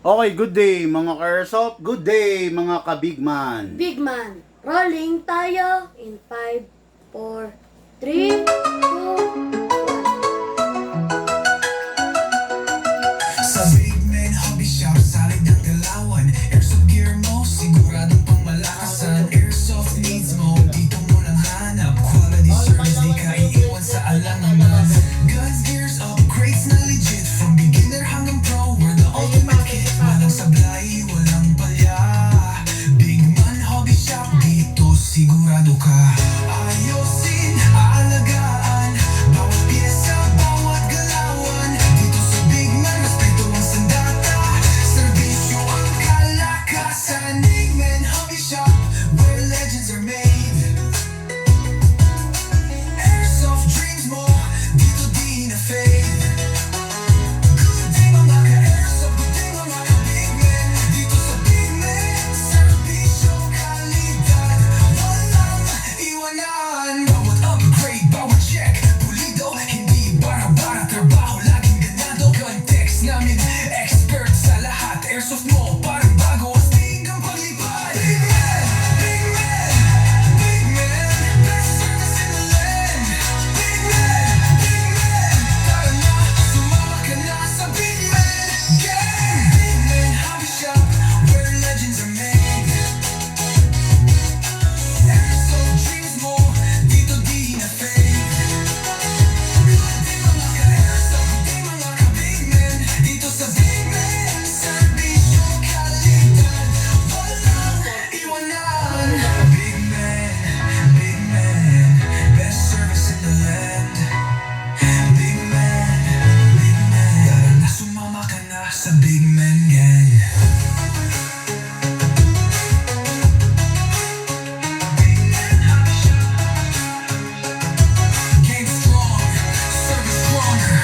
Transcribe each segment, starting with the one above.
Okay, good day mga ka-airsoft. Good day mga ka-bigman. Big man, rolling tayo in 5, 4, 3, 2, Sa Big Man Hobby Shop, salid ang galawan. Airsoft gear mo, siguradong pang malakasan. Airsoft needs mo, dito mo lang hanap. Quality service, di ka iiwan sa alanganan. Guns, gears, upgrades na legit. From beginner hanggang pro, we're the ultimate kit. Walang sablay, walang palya. Big Man Hobby Shop, dito sigurado ka. Ayosin, aalagaan, bawat pyesa, bawat galawan. Dito sa Big Man, respeto ang sandata. Serbisyo ang kalakasan. Big Man Hobby Shop, where legends are made. Airsoft dreams mo, dito di na fade. Good day mga ka-airsoft, good day mga ka-Big Man. Dito sa Big Man, serbisyo, kalidad, walang iwanan. Bawat upgrade, bawat check, pulido, hindi bara-bara. Trabaho laging ganado, context namin, expert sa lahat. Airsoft mo, parang bago, astig ang paglipad. Big Man, Big Man, Big Man, best service in the land. Big Man, tara na, sumama ka na sa Big Man gang. Big Man Hobby Shop, where legends are made. Airsoft dreams mo, dito di na fade. Good day mga ka-airsoft, good day mga ka-Big Man. Dito sa Big Man, serbisyo, kalidad, walang iwanan. Big Man, best service in the land. Big Man, tara na, sumama ka na sa Big Man gang. Big Man Hobby Shop, game strong, service stronger.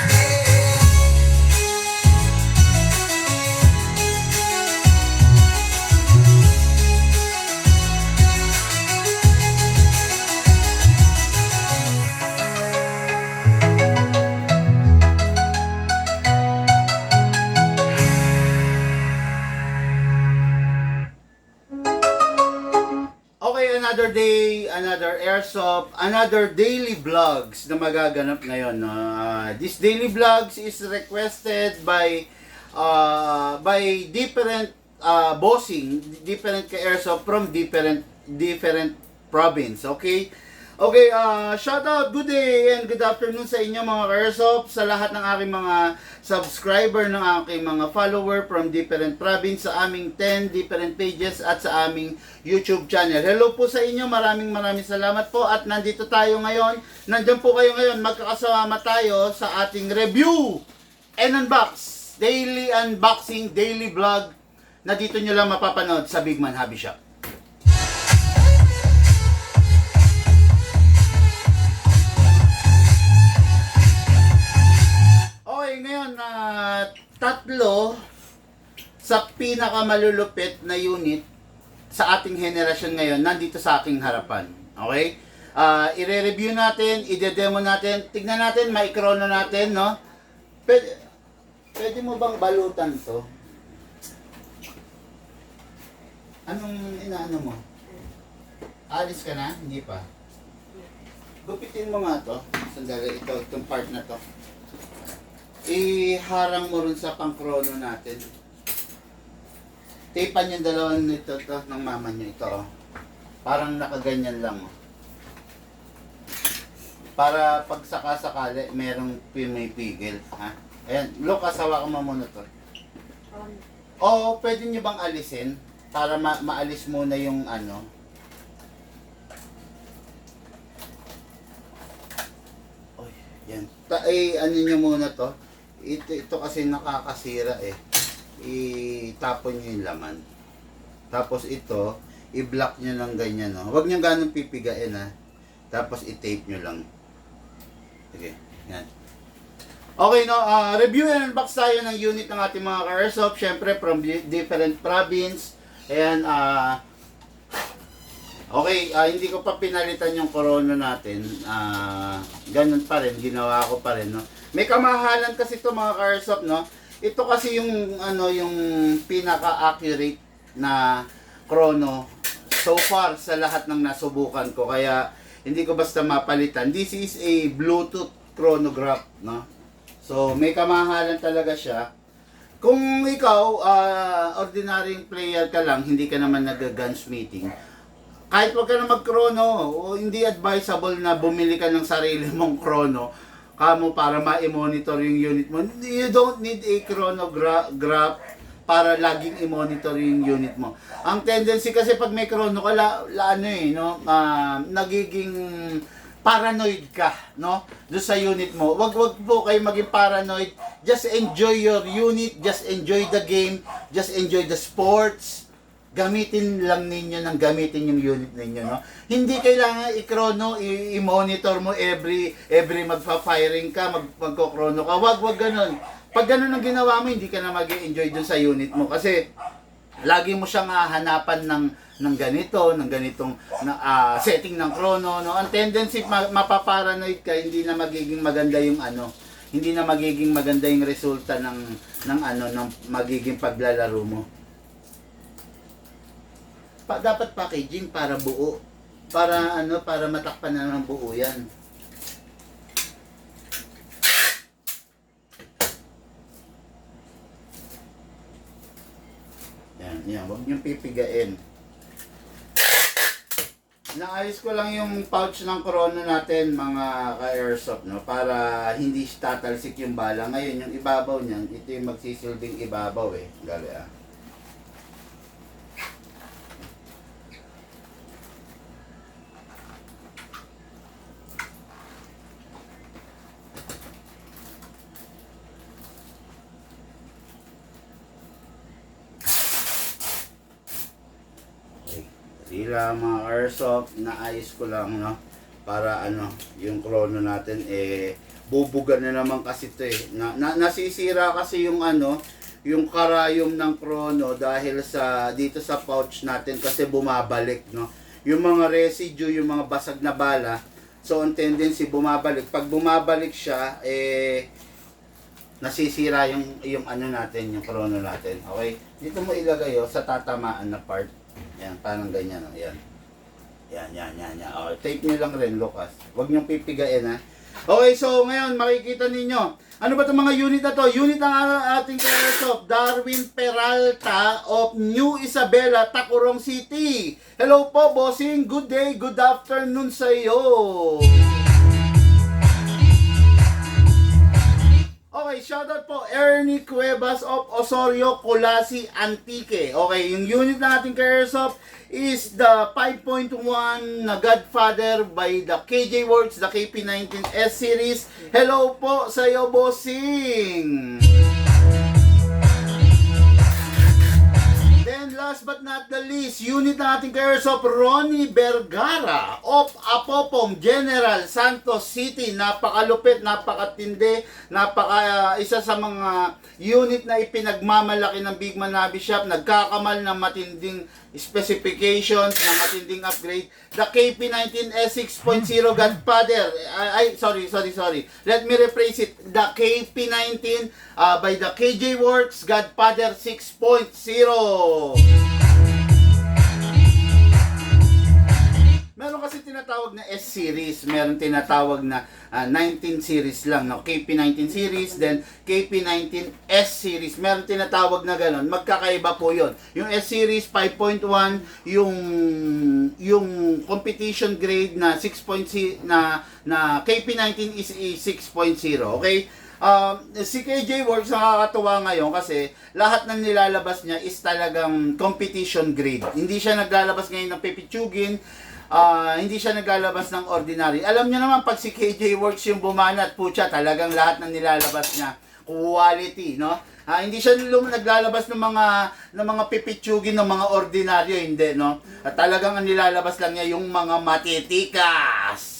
Okay, another day, another airsoft, another daily vlogs na magaganap ngayon. This daily vlogs is requested by different bossing, different ka-airsoft from different province. Okay? Okay, shout out, good day and good afternoon sa inyo mga ka-airsoft, sa lahat ng aking mga subscriber, ng aking mga follower from different province, sa aming 10 different pages at sa aming YouTube channel. Hello po sa inyo, maraming salamat po at nandito tayo ngayon, nandiyan po kayo ngayon, magkakasama tayo sa ating review and unbox, daily unboxing, daily vlog na dito nyo lang mapapanood sa Big Man Hobby Shop. Okay, ngayon tatlo sa pinakamalulupit na unit sa ating henerasyon ngayon nandito sa aking harapan. Okay? I-review natin, i-demo natin, tignan natin, maikrono natin, no? Pwede mo bang balutan to? Anong inaano mo? Alis ka na? Hindi pa. Gupitin mo nga to. Sandali, itong part na to. Iharang mo rin sa pangkrono natin. Tapan yung dalawang nito ng mama nyo. Ito, oh. Parang nakaganyan lang, oh. Para pag sakasakali, merong may pigil. Ha? Ayan, Lucas, hawakan mo muna to. O, pwede nyo bang alisin? Para maalis muna yung ano. Oy, yan. Ano nyo muna to. Ito kasi nakakasira eh. Itapon nyo yung laman. Tapos ito, i-block nyo ng ganyan, no? Huwag nyo ganun pipigain, ha? Tapos i-tape nyo lang. Sige, yan. Okay, no? Review and unbox tayo ng unit ng ating mga ka-airsoft. Siyempre, from different province. Ayan, okay, hindi ko pa pinalitan yung corona natin. Ganun pa rin, ginawa ko pa rin, no? May kamahalan kasi ito mga ka-airsoft, no? ito kasi yung ano yung pinaka-accurate na chrono so far sa lahat ng nasubukan ko, kaya hindi ko basta mapalitan. This is a Bluetooth chronograph, no? So may kamahalan talaga siya. Kung ikaw ordinaryong player ka lang, hindi ka naman nag-gunsmithing, kahit wag ka na mag-chrono, o hindi advisable na bumili ka ng sarili mong chrono kamo para ma-monitor yung unit mo. You don't need a chronograph para laging i-monitor yung unit mo. Ang tendency kasi pag may chrono ka, nagiging paranoid ka, no? Doon sa unit mo. Wag po kayo maging paranoid. Just enjoy your unit, just enjoy the game, just enjoy the sports. Gamitin lang ninyo ng gamitin yung unit ninyo, no? Hindi kailangan i-chrono, i-monitor mo every magfa-firing ka, magko-chrono ka. Wag ganun. Pag ganun ang ginawa mo, hindi ka na mag-enjoy dun sa unit mo kasi lagi mo siyang hanapan ng ganitong setting ng chrono, no? Ang tendency mapaparanoid ka, hindi na magiging maganda yung hindi na magiging maganda yung resulta ng magiging paglalaro mo. Dapat packaging para buo, para matakpan na ng buo yan. Yan, huwag niyong pipigain. Naayos ko lang yung pouch ng chrono natin, mga ka-airsoft, no? Para hindi tatalsik yung bala. Ngayon, yung ibabaw niyan, ito yung magsisilbing ibabaw Gali Sila mga airsoft, naayos ko lang, no? Para yung chrono natin bubugan na naman kasi ito nasisira kasi yung yung karayom ng chrono dahil dito sa pouch natin kasi bumabalik, no? Yung mga residue, yung mga basag na bala, so ang tendency bumabalik. Pag bumabalik siya, nasisira yung natin, yung chrono natin. Okay? Dito mo ilagay sa tatamaan na part. Yan, parang ganyan. Yan. Yan. Okay, tape nyo lang rin, Lucas. Huwag nyong pipigain, ha. Okay, so ngayon, makikita ninyo. Ano ba itong mga unit na to? Unit ng ating airsoft, Darwin Peralta of New Isabela, Tacurong City. Hello po, bossing. Good day, good afternoon sa iyo. Okay, shoutout po Ernie Cuevas of Osorio, Colasi, Antique. Okay, yung unit na ating airsoft is the 5.1 na Godfather by the KJ Works, the KP19S series. Hello po sa iyo, bossing! Then last but not the least, unit na ating airsoft, Ronnie Vergara of Apopong, General Santos City. Napakalupit, napakatindi, isa sa mga unit na ipinagmamalaki ng Big Man Hobby Shop. Nagkakamal ng matinding specifications, na matinding upgrade. The KP19S 6.0 Godfather. Sorry. Let me rephrase it. The KP19 by the KJ Works Godfather 6.0. Meron kasi tinatawag na S-series, meron tinatawag na 19 series lang, no? KP19 series, then KP19S series, meron tinatawag na ganon. Magkakaiba po yun. Yung S-series 5.1, yung competition grade na 6.0 na KP19 is 6.0, okay? Si KJ Works nakakatuwa ngayon kasi lahat ng nilalabas niya is talagang competition grade. Hindi siya naglalabas ngayon ng pipitsugin, hindi siya naglalabas ng ordinary. Alam niyo naman, pag si KJ Works yung bumanat po siya, talagang lahat ng nilalabas niya quality, no? Hindi siya naglalabas ng mga pipitsugin ng mga ordinaryo, hindi, no? At talagang ang nilalabas lang niya yung mga matitikas.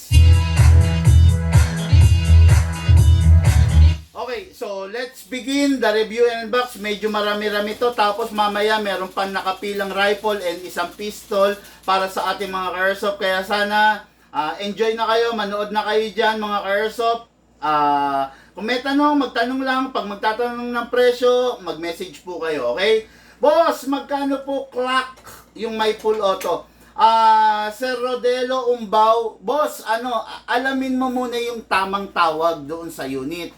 Okay, so let's begin the review and unbox. Medyo marami-rami to. Tapos mamaya meron pang nakapilang rifle and isang pistol para sa ating mga airsoft. Kaya sana enjoy na kayo, manood na kayo dyan mga airsoft. Kung may tanong, magtanong lang. Pag magtatanong ng presyo, mag-message po kayo, okay? Boss, magkano po clock yung may full auto? Sir Rodelo Umbaw, boss, alamin mo muna yung tamang tawag doon sa unit.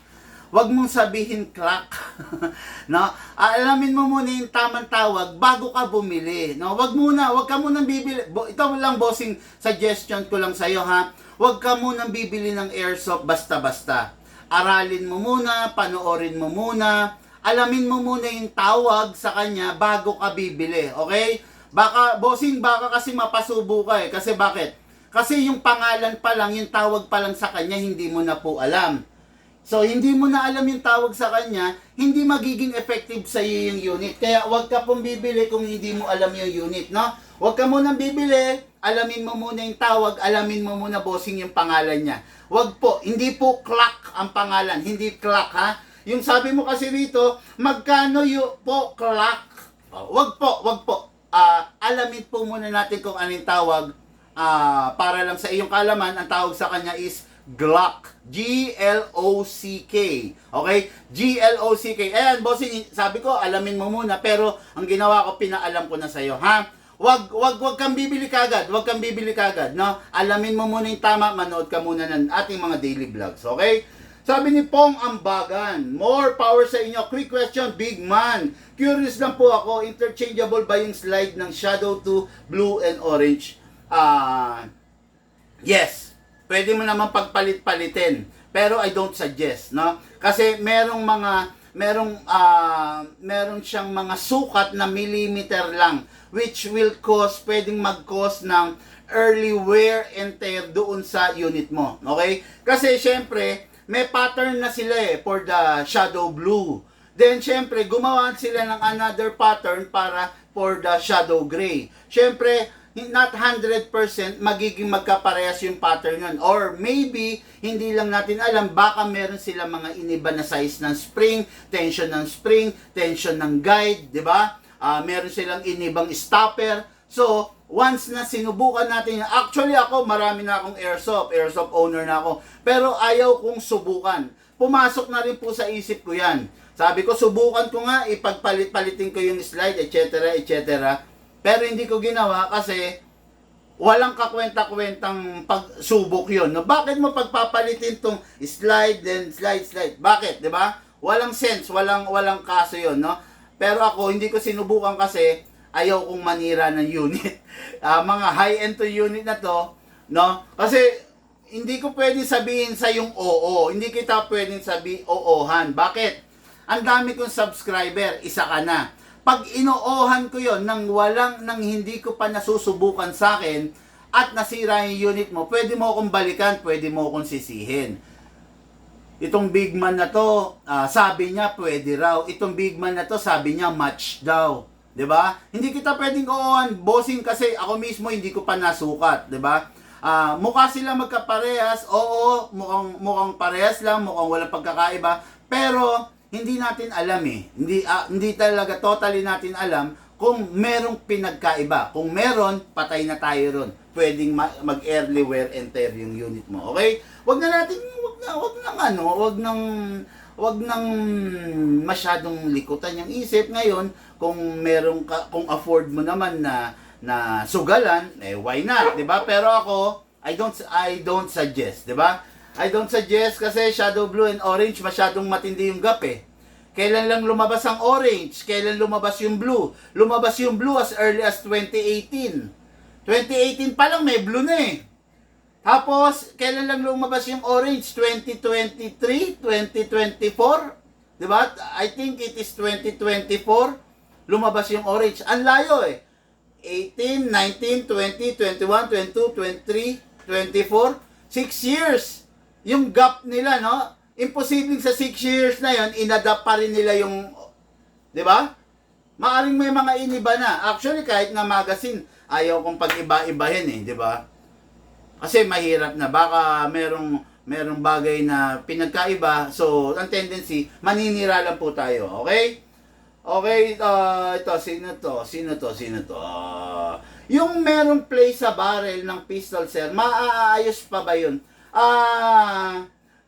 Huwag mong sabihin clock. No? Alamin mo muna yung tamang tawag bago ka bumili. No? Huwag ka munang bibili. Ito lang, bossing, suggestion ko lang sa'yo, ha? Huwag ka munang bibili ng airsoft basta-basta. Aralin mo muna, panoorin mo muna, alamin mo muna yung tawag sa kanya bago ka bibili, okay? Baka kasi mapasubo ka eh. Kasi bakit? Kasi yung pangalan pa lang, yung tawag pa lang sa kanya, hindi mo na po alam. So, hindi mo na alam yung tawag sa kanya, hindi magiging effective sa iyo yung unit. Kaya huwag ka pong bibili kung hindi mo alam yung unit, no? Huwag ka munang bibili, alamin mo muna yung tawag, alamin mo muna, bossing, yung pangalan niya. Huwag po, hindi po clock ang pangalan, hindi clock, ha? Yung sabi mo kasi rito, magkano yung po clock? Huwag po. Alamin po muna natin kung anong tawag. Para lang sa iyong kaalaman, ang tawag sa kanya is Glock. G-L-O-C-K. Okay? G-L-O-C-K. Ayan, bossing, sabi ko, alamin mo muna. Pero, ang ginawa ko, pinaalam ko na sa'yo, ha? Wag kang bibili kagad. Wag kang bibili kagad, no? Alamin mo muna yung tama, manood ka muna ng ating mga daily vlogs, okay? Sabi ni Pong Ambagan, more power sa inyo. Quick question, big man. Curious lang po ako, interchangeable ba yung slide ng Shadow 2, blue and orange? Yes. Pwede mo naman pagpalit-palitin. Pero I don't suggest, no? Kasi meron siyang mga sukat na millimeter lang, which will pwedeng mag-cause ng early wear and tear doon sa unit mo. Okay? Kasi syempre, may pattern na sila for the shadow blue. Then syempre, gumawa sila ng another pattern for the shadow gray. Syempre, not 100% magiging magkaparehas yung pattern nun. Or maybe, hindi lang natin alam, baka meron sila mga iniba na size ng spring, tension ng guide, di ba? Meron silang inibang stopper. So, once na sinubukan natin, actually ako, marami na akong airsoft owner na ako, pero ayaw kong subukan. Pumasok na rin po sa isip ko yan. Sabi ko, subukan ko nga, ipagpalit-palitin ko yung slide, etc. Pero hindi ko ginawa kasi walang kakwenta-kwentang pagsubok yun. No, bakit mo pagpapalitin tong slide, then slide? Bakit, di ba? Walang sense, walang kaso yun, no? Pero ako, hindi ko sinubukan kasi ayaw kong manira ng unit. Mga high-end to unit na to, no? Kasi hindi ko pwedeng sabihin sa yung oo. Hindi kita pwedeng sabihin oohan. Bakit? Ang dami kong subscriber, isa ka na. Pag inoohan ko yon nang hindi ko pa nasusubukan sa akin at nasira yung unit mo, pwede mo akong balikan, pwede mo akong sisihin. Itong big man na to, sabi niya pwede raw. Itong big man na to, sabi niya match daw. 'Di ba? Hindi kita pwedeng oohan, bossing, kasi ako mismo hindi ko pa nasukat, 'di ba? Mukha sila magkaparehas. Oo, mukhang parehas lang, mukhang walang pagkakaiba, pero hindi natin alam eh. Hindi talaga totally natin alam kung merong pinagkaiba. Kung meron, patay na tayo ron. Pwedeng mag-early wear and tear yung unit mo. Okay? Wag nang masyadong likutan yung isip. Ngayon, kung afford mo naman na sugalan, why not, 'di ba? Pero ako, I don't suggest, 'di ba? I don't suggest kasi shadow blue and orange masyadong matindi yung gap eh. Kailan lang lumabas ang orange? Kailan lumabas yung blue? Lumabas yung blue as early as 2018. 2018 pa lang may blue na eh. Tapos, kailan lang lumabas yung orange? 2023? 2024? Diba? I think it is 2024 lumabas yung orange. Ang layo eh. 18, 19, 20, 21, 22, 23, 24. 6 years. Yung gap nila, no? Imposible sa 6 years na yon, inadapt pa rin nila yung, di ba? Maaring may mga iniba na. Actually, kahit nga magazine, ayaw kong pag-iba-ibahin eh, di ba? Kasi mahirap na. Baka merong bagay na pinagkaiba. So, ang tendency, maninira lang po tayo. Okay? Okay, ito, sino to? Yung merong play sa barrel ng pistol, sir, maaayos pa ba yun?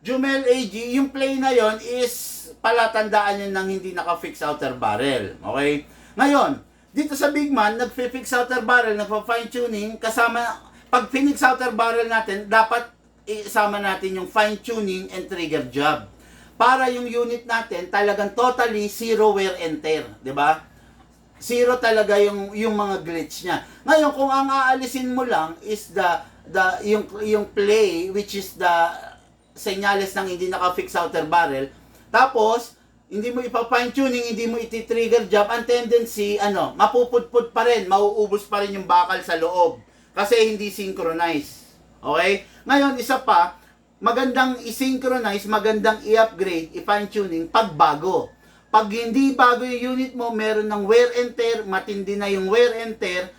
Jumel AG, yung play na yon is palatandaan yun ng hindi naka-fix outer barrel. Okay? Ngayon, dito sa Big Man, nag-fix outer barrel, nagpa-fine tuning, kasama, pag fix outer barrel natin, dapat isama natin yung fine tuning and trigger job. Para yung unit natin talagang totally zero wear and tear, 'di ba? Zero talaga yung mga glitch niya. Ngayon kung ang aalisin mo lang is yung play, which is the senyales ng hindi naka-fix outer barrel, tapos hindi mo ipa-fine tuning, hindi mo iti-trigger job, ang tendency mapupudpud pa rin, mauubos pa rin yung bakal sa loob kasi hindi synchronize. Okay? Ngayon isa pa, magandang i-synchronize, magandang i-upgrade, i-fine tuning pag bago. Pag hindi bago yung unit mo, meron ng wear and tear, matindi na yung wear and tear,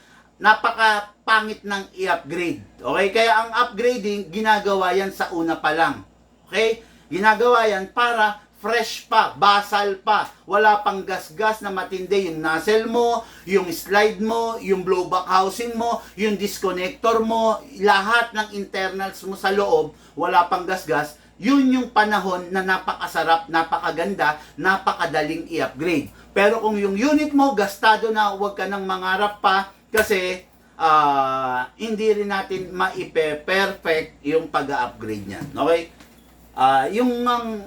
napaka-pangit ng i-upgrade. Okay? Kaya ang upgrading, ginagawa yan sa una pa lang. Okay? Ginagawa yan para fresh pa, basal pa, wala pang gas-gas na matindi yung nozzle mo, yung slide mo, yung blowback housing mo, yung disconnector mo, lahat ng internals mo sa loob, wala pang gas-gas, yun yung panahon na napakasarap, napakaganda, napakadaling i-upgrade. Pero kung yung unit mo, gastado na, huwag ka nang mangarap pa kasi hindi rin natin maipe-perfect yung pag-upgrade niyan. Okay?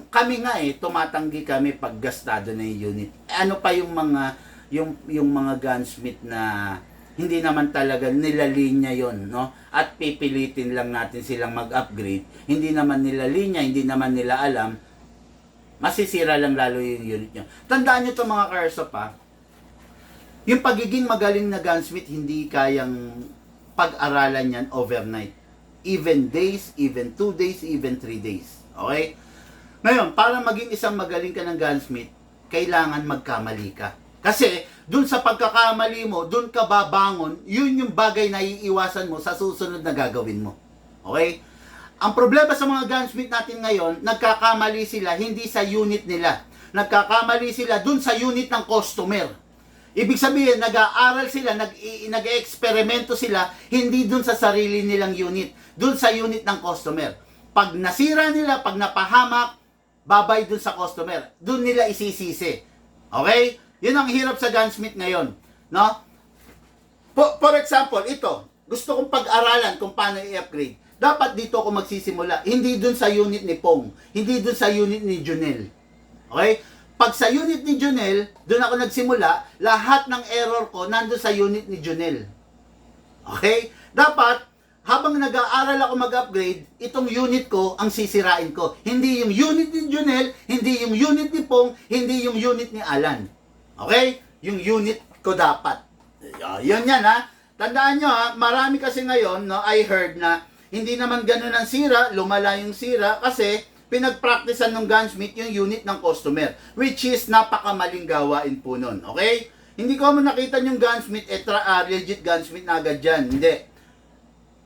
Kami nga tumatanggi kami pag gastado na yung unit. Ano pa yung mga gunsmith na hindi naman talaga nilalinya yon, no? At pipilitin lang natin silang mag-upgrade. Hindi naman nilalinya, hindi naman nila alam. Masisira lang lalo yung unit nyo. Tandaan nyo to mga Karsop, yung pagiging magaling na gunsmith, hindi kayang pag-aralan yan overnight. Even days, even 2 days, even 3 days. Okay? Ngayon, para maging isang magaling ka ng gunsmith, kailangan magkamali ka. Kasi, dun sa pagkakamali mo, dun ka babangon, yun yung bagay na iiwasan mo sa susunod na gagawin mo. Okay? Ang problema sa mga gunsmith natin ngayon, nagkakamali sila hindi sa unit nila. Nagkakamali sila dun sa unit ng customer. Ibig sabihin, nag-aaral sila, nag-eksperimento sila, hindi dun sa sarili nilang unit, dun sa unit ng customer. Pag nasira nila, pag napahamak, babay dun sa customer. Dun nila isisisi. Okay? Yun ang hirap sa gunsmith ngayon. No? For example, ito. Gusto kong pag-aralan kung paano i-upgrade. Dapat dito ako magsisimula. Hindi dun sa unit ni Pong. Hindi dun sa unit ni Junel. Okay? Pag sa unit ni Junel, dun ako nagsimula, lahat ng error ko nandun sa unit ni Junel. Okay? Dapat, habang nag-aaral ako mag-upgrade, itong unit ko ang sisirain ko. Hindi yung unit ni Junel, hindi yung unit ni Pong, hindi yung unit ni Alan. Okay? Yung unit ko dapat. Yun yan ha. Tandaan nyo ha, marami kasi ngayon, no, I heard na hindi naman ganun ang sira, lumala yung sira kasi pinag-practicean ng gunsmith yung unit ng customer, which is napakamaling gawain po nun. Okay? Hindi ko mo nakita yung gunsmith, legit gunsmith na agad dyan. Hindi.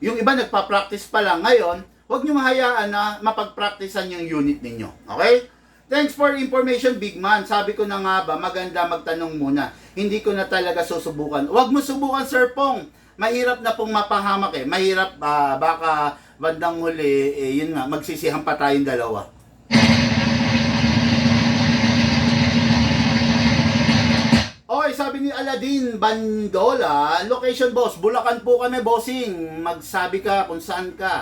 Yung iba nagpa-practice pa lang. Ngayon, huwag nyo mahayaan na mapag-practicean yung unit ninyo. Okay? Thanks for information, Big Man. Sabi ko na nga ba, maganda magtanong muna. Hindi ko na talaga susubukan. Huwag mo subukan, Sir Pong. Mahirap na pong mapahamak eh. Mahirap, baka bandang huli, yun nga, magsisihan pa tayong dalawa. Okay, sabi ni Aladin Bandola, location boss, Bulacan po kami, bossing. Magsabi ka kung saan ka,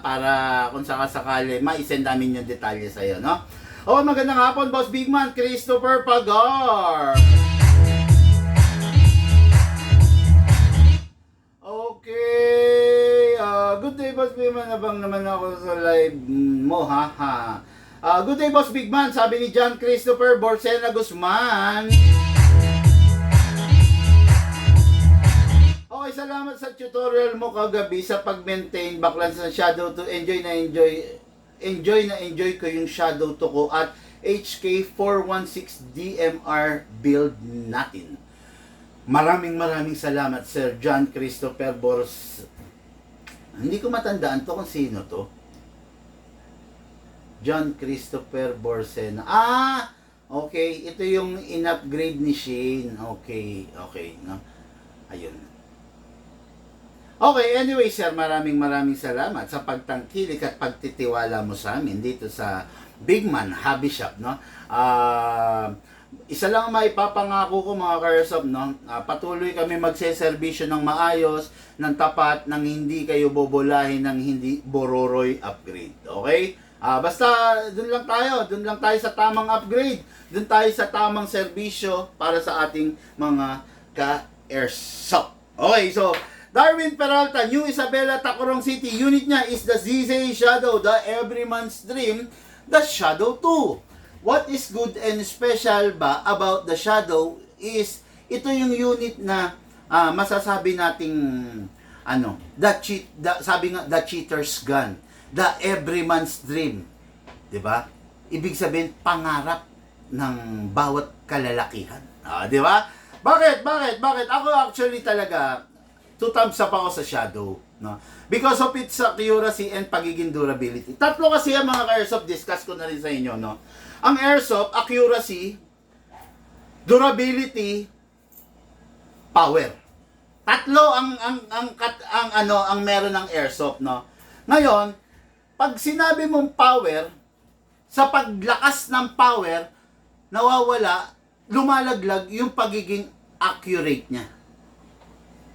para kung sakasakali, ma-send namin yung detalye sa'yo, no? Oh, magandang hapon, Boss Big Man, Christopher Pagar. Okay, good day, Boss Big Man. Nabang naman ako sa live mo, ha? Good day, Boss Big Man. Sabi ni John Christopher Borsena Guzman. Okay, salamat sa tutorial mo kagabi sa pag-maintain backlands ng Shadow 2. Enjoy ko yung Shadow 2 ko at HK416 DMR build natin. Maraming salamat, Sir John Christopher Bors. Hindi ko matandaan to kung sino to. John Christopher Borsena. Okay. Ito yung in-upgrade ni Shane. Okay. No? Ayun. Okay, anyway sir, maraming salamat sa pagtangkilik at pagtitiwala mo sa amin dito sa Big Man Hobby Shop, no? Isa lang ang maipapangako ko mga ka-airsoft, no? Patuloy kami magseserbisyo ng maayos, ng tapat, ng hindi kayo bobolahin, ng hindi bororoy upgrade. Okay? Basta dun lang tayo sa tamang upgrade, dun tayo sa tamang serbisyo para sa ating mga ka-airsoft. Okay, so Darwin Peralta, New Isabela, Tacurong City. Unit niya is the ZZ Shadow, the Everyman's Dream, the Shadow 2. What is good and special ba about the Shadow is ito yung unit na masasabi nating sabi nga the cheater's gun, the everyman's dream. 'Di ba? Ibig sabihin pangarap ng bawat kalalakihan. 'Di ba? Bakit? Ako actually talaga 2 thumbs up ako sa Shadow, no? Because of its accuracy and pagiging durability. Tatlo kasi ang mga airsoft, discuss ko na rin sa inyo, no? Ang airsoft, accuracy, durability, power. Tatlo ang meron ng airsoft, no? Ngayon, pag sinabi mong power, sa paglakas ng power, nawawala, lumalaglag yung pagiging accurate niya.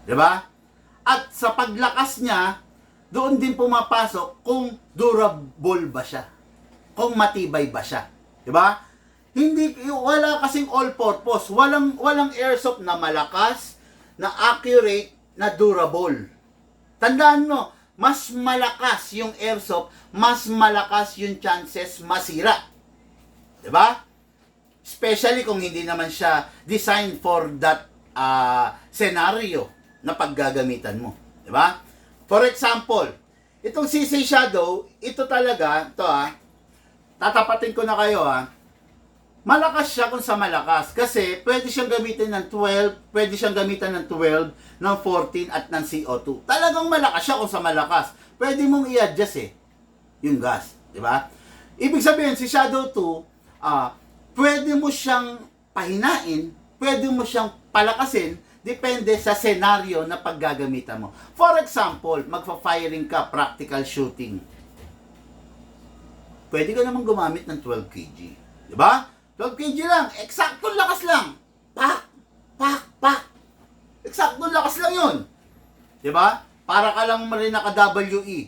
'Di ba? At sa paglakas niya, doon din pumapasok kung durable ba siya. Kung matibay ba siya. 'Di ba? Wala kasing all purpose. Walang airsoft na malakas, na accurate, na durable. Tandaan mo, mas malakas yung airsoft, mas malakas yung chances masira. 'Di ba? Especially kung hindi naman siya designed for that scenario na paggagamitan mo. 'Di ba? For example, itong CC Shadow, ito talaga, tatapatin ko na kayo malakas siya kung sa malakas. Kasi pwede siyang gamitin ng 12, pwede siyang gamitan ng 12, ng 14 at ng CO2. Talagang malakas siya kung sa malakas. Pwede mong i-adjust yung gas. 'Di ba? Ibig sabihin, si Shadow 2, pwede mo siyang pahinain, pwede mo siyang palakasin, depende sa senaryo na paggagamitan mo. For example, magfa-firing ka, practical shooting. Pwede ka naman gumamit ng 12 kg. 'Di ba? 12 kg lang, eksaktong lakas lang. Pak, pak, pak. Eksaktong lakas lang 'yun. 'Di ba? Para ka lang rin naka-WE.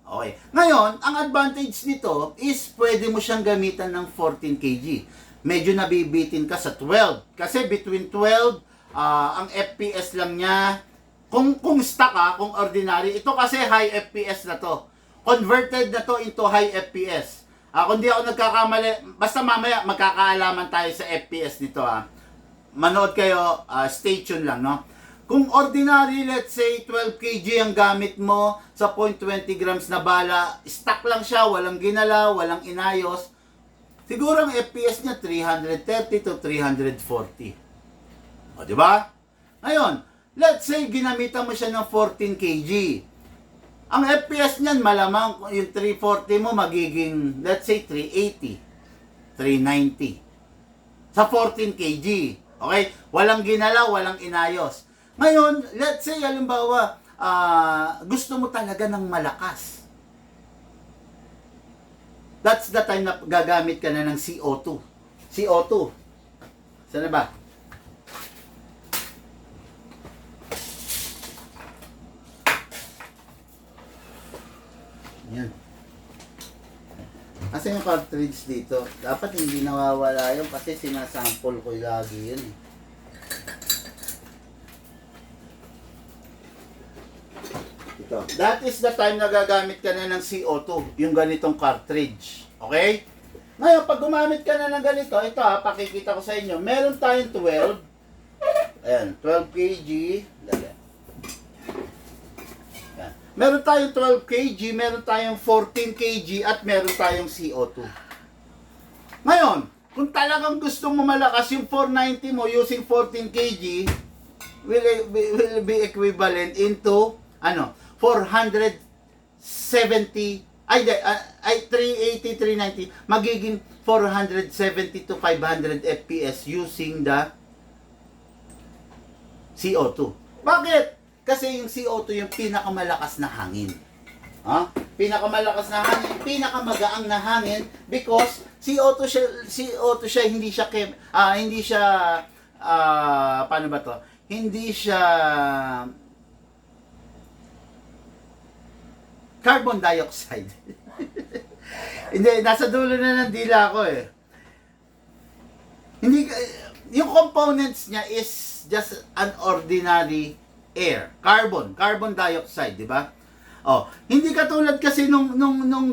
Okay. Ngayon, ang advantage nito is pwede mo siyang gamitan ng 14 kg. Medyo nabibitin ka sa 12. Kasi between 12, ang FPS lang niya, kung stock kung ordinary, ito kasi high FPS na to. Converted na to into high FPS. Kung di ako nagkakamali, basta mamaya magkakaalaman tayo sa FPS nito Manood kayo, stay tuned lang, no? Kung ordinary, let's say 12 kg ang gamit mo sa 0.20 grams na bala, stock lang siya, walang ginalaw, walang inayos, siguro ang FPS niya 330 to 340. O, di ba? Ngayon, let's say ginamitan mo siya ng 14 kg. Ang FPS niyan malamang yung 340 mo magiging let's say 380, 390. Sa 14 kg. Okay? Walang ginalaw, walang inayos. Ngayon, let's say halimbawa, gusto mo talaga ng malakas. That's the time na gagamit ka na ng CO2. CO2. Saan na ba? Yan. Kasi yung cartridge dito, dapat hindi nawawala yun kasi sinasample ko lagi yun. Ito. That is the time na gagamit ka na ng CO2, yung ganitong cartridge. Okay? Ngayon, pag gumamit ka na ng ganito, ito pakikita ko sa inyo, meron tayong 12. Ayan, 12 kg. Dali. Meron tayong 12 kg, meron tayong 14 kg, at meron tayong CO2. Ngayon, kung talagang gusto mo malakas yung 490 mo using 14 kg, will be equivalent into, 470, 380, 390, magiging 470 to 500 FPS using the CO2. Bakit? Kasi yung CO2 yung pinakamalakas na hangin. Pinakamalakas na hangin, pinakamagaang na hangin because CO2 siya hindi siya paano ba to? Hindi siya carbon dioxide. Hindi, nasa dulo na ng dila ko eh. Hindi, yung components niya is just an ordinary air. Carbon dioxide, di ba? Oh, hindi katulad kasi nung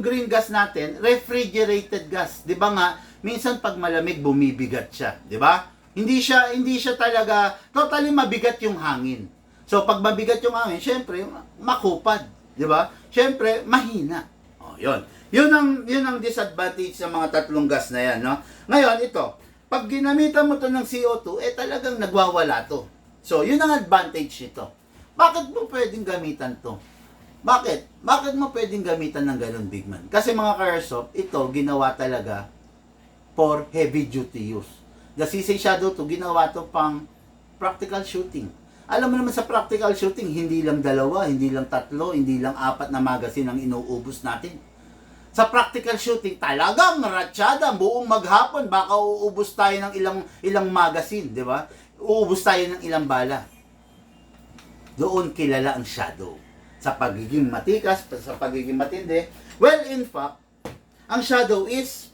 green gas natin, refrigerated gas. Di ba nga, minsan pag malamig, bumibigat siya. Di ba? Hindi siya talaga, totally mabigat yung hangin. So, pag mabigat yung hangin, syempre, makupad. Di ba? Syempre, mahina. Oh, yun. Yun ang disadvantage ng mga tatlong gas na yan, no? Ngayon, ito, pag ginamitan mo to ng CO2, talagang nagwawala to. So, yun ang advantage nito. Bakit mo pwedeng gamitan to? Bakit? Bakit mo pwedeng gamitan ng ganun, big man? Kasi mga ka-airsoft, ito ginawa talaga for heavy duty use. The CC Shadow to, ginawa to pang practical shooting. Alam mo naman sa practical shooting, hindi lang 2, hindi lang 3, hindi lang 4 na magazine ang inuubos natin. Sa practical shooting, talagang ratsyada, buong maghapon, baka uubos tayo ng ilang magazine, di ba? Uubos tayo ng ilang bala. Doon kilala ang Shadow. Sa pagiging matikas, sa pagiging matindi. Well, in fact, ang Shadow is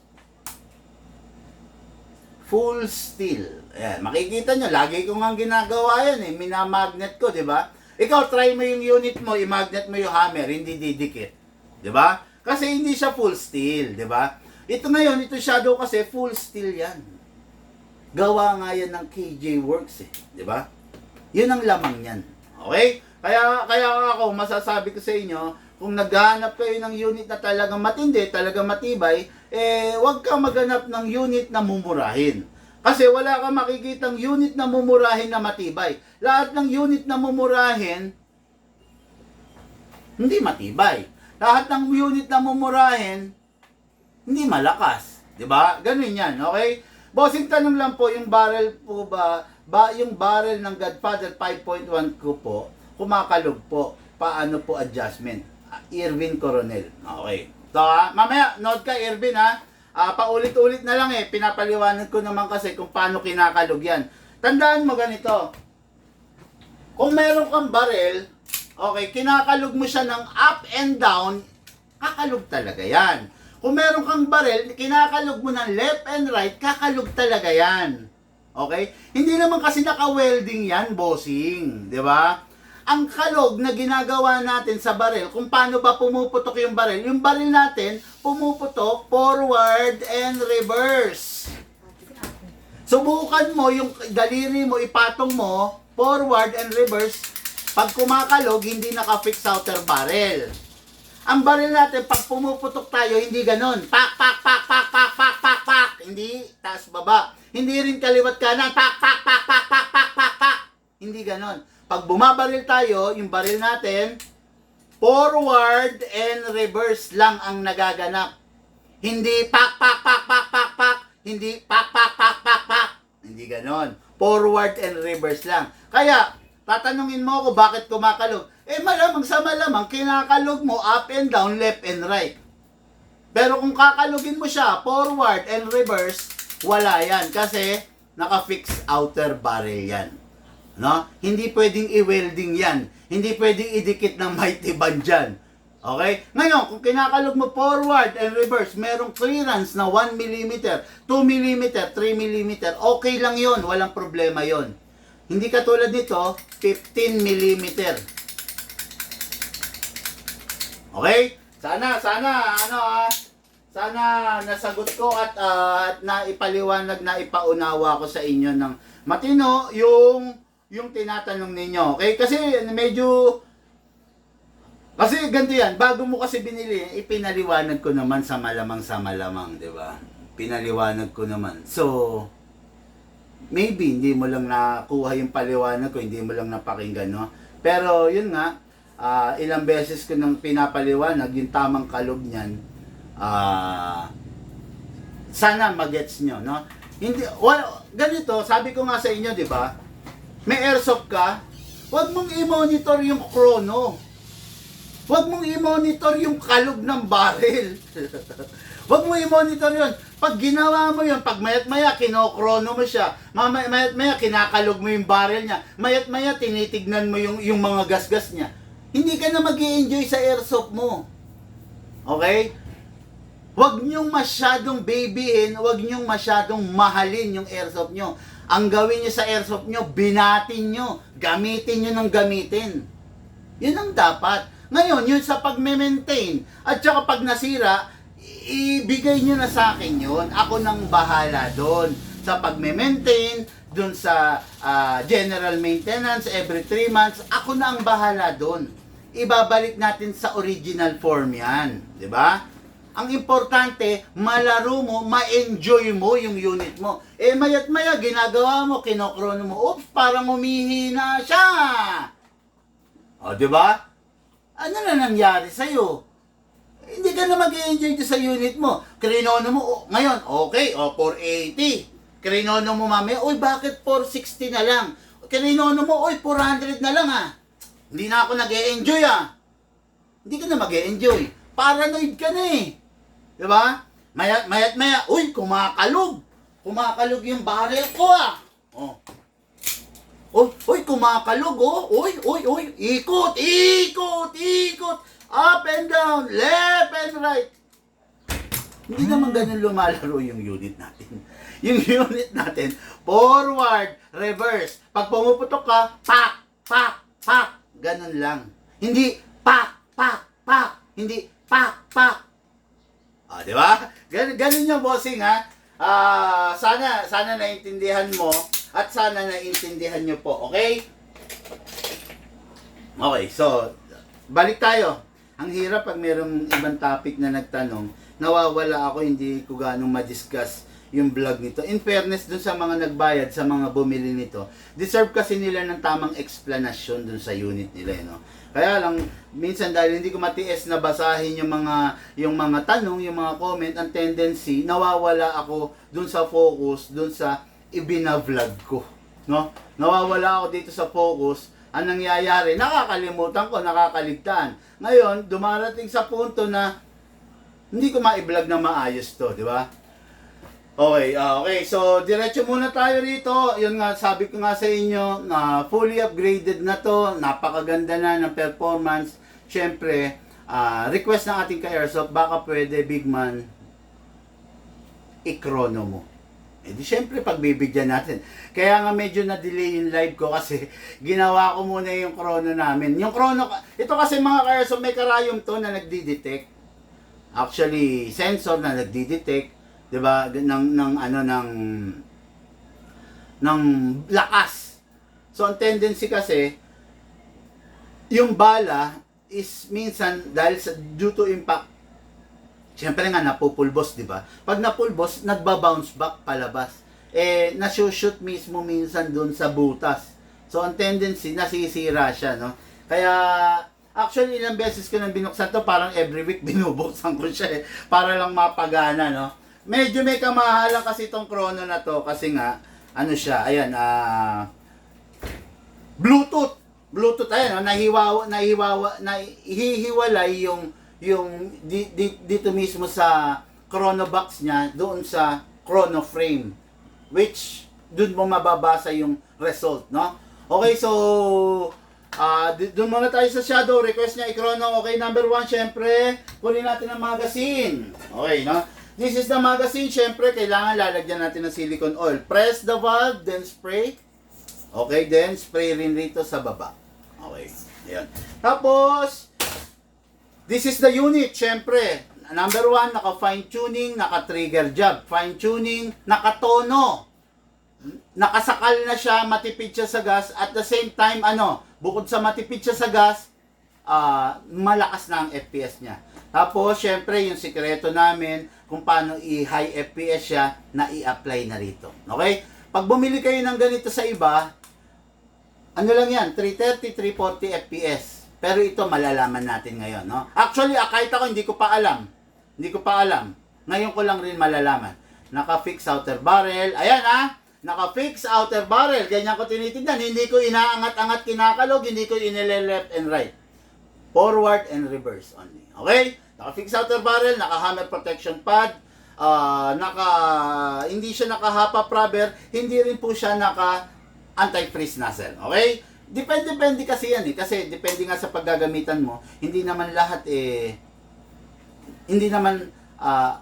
full steel. Ayan, makikita nyo, lagi ko nga ginagawa yan eh. Minamagnet ko, di ba? Ikaw, try mo yung unit mo, i-magnet mo yung hammer, hindi didikit. Di ba? Kasi hindi siya full steel, di ba? Ito ngayon, ito Shadow kasi full steel yan. Gawa nga yan ng KJ Works eh, di ba? Yun ang lamang yan. Okay? Kaya ako, masasabi ko sa inyo, kung naghahanap kayo ng unit na talagang matindi, talagang matibay, huwag kang maghanap ng unit na mumurahin. Kasi wala kang makikitang unit na mumurahin na matibay. Lahat ng unit na mumurahin, hindi matibay. Lahat ng unit na mumurahin, hindi malakas. Diba? Ganun yan, okay? Bossing, tanong lang po, yung barrel po yung barrel ng Godfather 5.1 ko po, kumakalog po. Paano po adjustment? Irvin Coronel. Okay. So, mamaya, note ka, Irvin, ha? Paulit-ulit na lang eh. Pinapaliwanag ko naman kasi kung paano kinakalog yan. Tandaan mo ganito. Kung meron kang barrel, okay, kinakalog mo siya ng up and down, kakalog talaga yan. Kung meron kang barrel, kinakalog mo ng left and right, kakalog talaga yan. Okay? Hindi naman kasi naka-welding yan, bossing. Di ba? Ang kalog na ginagawa natin sa baril, kung paano ba pumuputok yung baril natin, pumuputok forward and reverse. Subukan mo yung daliri mo, ipatong mo, forward and reverse. Pag kumakalog, hindi naka-fix outer barrel. Ang baril natin, pag pumuputok tayo, hindi ganon. Pak, pak, pak, pak, pak, pak, pak, pak. Hindi taas baba. Hindi rin kaliwat kanan. Pak, pak, pak, pak, pak, pak, pak, pak. Hindi ganon. Pag bumabaril tayo, yung baril natin, forward and reverse lang ang nagaganap. Hindi pak, pak, pak, pak, pak, pak. Hindi pak, pak, pak, pak, pak. Hindi ganon. Forward and reverse lang. Kaya, tatanungin mo ako bakit kumakalog. Malamang sa malamang, kinakalog mo up and down, left and right. Pero kung kakalugin mo siya, forward and reverse, wala yan. Kasi, naka-fix outer barrel yan. No? Hindi pwedeng i-welding yan. Hindi pwedeng idikit ng mighty band dyan. Okay? Ngayon, kung kinakalog mo forward and reverse, merong clearance na 1 mm, 2 mm, 3 mm, okay lang yon, walang problema yon. Hindi katulad nito, 15 mm. Okay? Sana nasagot ko at naipaliwanag, naipaunawa ko sa inyo ng matino yung tinatanong ninyo. Okay? Kasi ganito yan, bago mo kasi binili, ipinaliwanag ko naman sa malamang, di ba? Pinaliwanag ko naman. So, maybe hindi mo lang nakuha yung paliwanag ko, hindi mo lang napakinggan, no? Pero, yun nga, ilang beses ko nang pinapaliwanag, yung tamang kalog niyan, sana magets nyo, no? Ganito, sabi ko nga sa inyo, di ba? May airsoft ka, Huwag mong i-monitor yung chrono. Huwag mong i-monitor yung kalog ng barrel. Huwag mo i-monitor yun. Pag ginawa mo yun, pag mayat-maya, kinokrono mo siya. Mayat-maya, kinakalog mo yung barrel niya. Mayat-maya, tinitignan mo yung mga gasgas niya. Hindi ka na mag-i-enjoy sa airsoft mo. Okay? Huwag niyong masyadong babyin, huwag niyong masyadong mahalin yung airsoft nyo. Ang gawin niyo sa airsoft nyo, binatin nyo. Gamitin nyo ng gamitin. Yun ang dapat. Ngayon, yun sa pag-maintain. At saka pag nasira, ibigay nyo na sa akin yun. Ako nang bahala doon. Sa pag-maintain, doon sa general maintenance, every 3 months, ako na ang bahala doon. Ibabalik natin sa original form yan. Di ba? Ang importante, malaro mo, ma-enjoy mo yung unit mo. Eh, mayat maya, ginagawa mo, kinokrono mo, oops, parang umihina siya. O, di ba? Ano na nangyari sa'yo? Hindi ka na mag-enjoy sa unit mo. Krinono mo, ngayon, okay, 480. Krinono mo mamaya, uy, bakit 460 na lang? Krinono mo, uy, 400 na lang Hindi na ako nag-enjoy Hindi ka na mag-enjoy. Paranoid ka na Diba? Maya, uy, kumakalog. Kumakalog yung barrel ko Oh. Uy, kumakalog, Uy, ikot. Up and down, left and right. Hindi naman ganun lumalaro yung unit natin. Yung unit natin, forward, reverse. Pag pumuputok ka, pak. Ganun lang. Hindi pak. Hindi pak. Di ba? Ganun yung bossing, sana naintindihan mo at sana naintindihan nyo po, okay? Okay, so, balik tayo. Ang hirap pag mayroong ibang topic na nagtanong, nawawala ako, hindi ko ganong ma-discuss yung vlog nito. In fairness dun sa mga nagbayad, sa mga bumili nito, deserve kasi nila ng tamang explanation dun sa unit nila, no? Kaya lang, minsan dahil hindi ko matiis na basahin yung mga tanong, yung mga comment, ang tendency, nawawala ako dun sa focus, dun sa ibina-vlog ko, no? Nawawala ako dito sa focus. Ang nangyayari, nakakalimutan ko, nakakaligtaan. Ngayon, dumarating sa punto na hindi ko ma-vlog na maayos to, di ba? Okay, so diretso muna tayo rito. Yun nga, sabi ko nga sa inyo, na fully upgraded na to, napakaganda na ng performance. Siyempre, request ng ating ka-airsoft, baka pwede, big man, i-chrono mo. Eh di syempre pagbibigyan natin. Kaya nga medyo na-delay yung live ko kasi ginawa ko muna yung chrono namin. Yung chrono, ito kasi mga ka-airsoft, may karayom to na nagdi-detect. Actually, sensor na nagdi-detect, 'di ba? ng lakas. So ang tendency kasi yung bala is minsan dahil due to impact, siyempre nga napupulbos, di ba? Pag napulbos, nagba-bounce back palabas. Eh, nasushoot mismo minsan dun sa butas. So, ang tendency, nasisira siya, no? Kaya, actually, ilang beses ko nang binuksan to, parang every week binubuksan ko siya, para lang mapagana, no? Medyo may kamahalan kasi itong chrono na to, kasi nga, ano siya, ayan, Bluetooth, ayan, nahihiwalay yung dito mismo sa chrono box niya doon sa chrono frame, which doon mo mababasa yung result, no? Okay, so doon muna tayo sa shadow. Request niya i-chrono. Okay, number 1, syempre kunin natin ang magazine. Okay, no? This is the magazine. Syempre kailangan lalagyan natin ng silicone oil. Press the valve, then spray. Okay, then spray rin rito sa baba. Okay, ayan. Tapos this is the unit, syempre. Number 1, naka-fine tuning, naka-trigger job. Fine tuning, naka-tono. Nakasakal na siya, matipid siya sa gas. At the same time, bukod sa matipid siya sa gas, malakas na ang FPS niya. Tapos, syempre, yung sikreto namin, kung paano i-high FPS siya, na i-apply na rito. Okay? Pag bumili kayo ng ganito sa iba, ano lang yan, 330, 340 FPS. Pero ito malalaman natin ngayon, no? Actually, kahit ako hindi ko pa alam. Ngayon ko lang rin malalaman. Naka-fix outer barrel. Ayan naka-fix outer barrel. Ganyan ko tinitignan. Hindi ko inaangat-angat kinakalog, hindi ko inile-left and right. Forward and reverse only. Okay? Naka-fix outer barrel, naka-hammer protection pad, hindi siya naka-hapa rubber, hindi rin po siya naka-anti-freeze nozzle. Okay? Depende kasi yan eh. Kasi depende nga sa paggagamitan mo. Hindi naman lahat hindi naman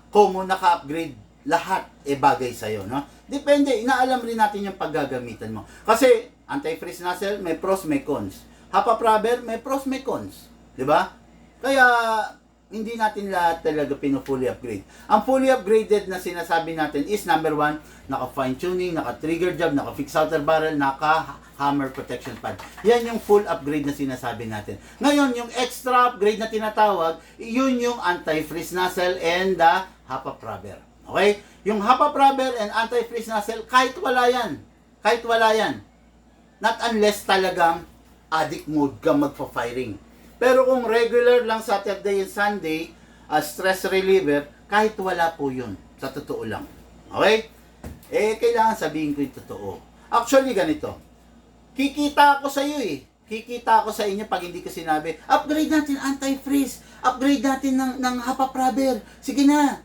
common naka-upgrade lahat bagay sa'yo. No? Depende. Inaalam rin natin yung paggagamitan mo. Kasi anti-freeze nozzle, may pros, may cons. Hapa rubber, may pros, may cons. Diba? Kaya hindi natin lahat talaga pino-fully upgrade. Ang fully upgraded na sinasabi natin is number 1, naka-fine tuning, naka-trigger job, naka-fix outer barrel, naka-hammer protection pad. Yan yung full upgrade na sinasabi natin. Ngayon, yung extra upgrade na tinatawag, yun yung anti-freeze nozzle and the hapa rubber. Okay? Yung hapa rubber and anti-freeze nozzle, kahit wala yan. Kahit wala yan. Not unless talagang addict mode ka magpa-firing. Pero kung regular lang Saturday and Sunday, stress reliever, kahit wala po yun. Sa totoo lang. Okay? Kailangan sabihin ko yung totoo. Actually, ganito. Kikita ako sa iyo eh. Kikita ako sa inyo pag hindi ko sinabi, upgrade natin anti-freeze. Upgrade natin ng hapa rubber. Sige na.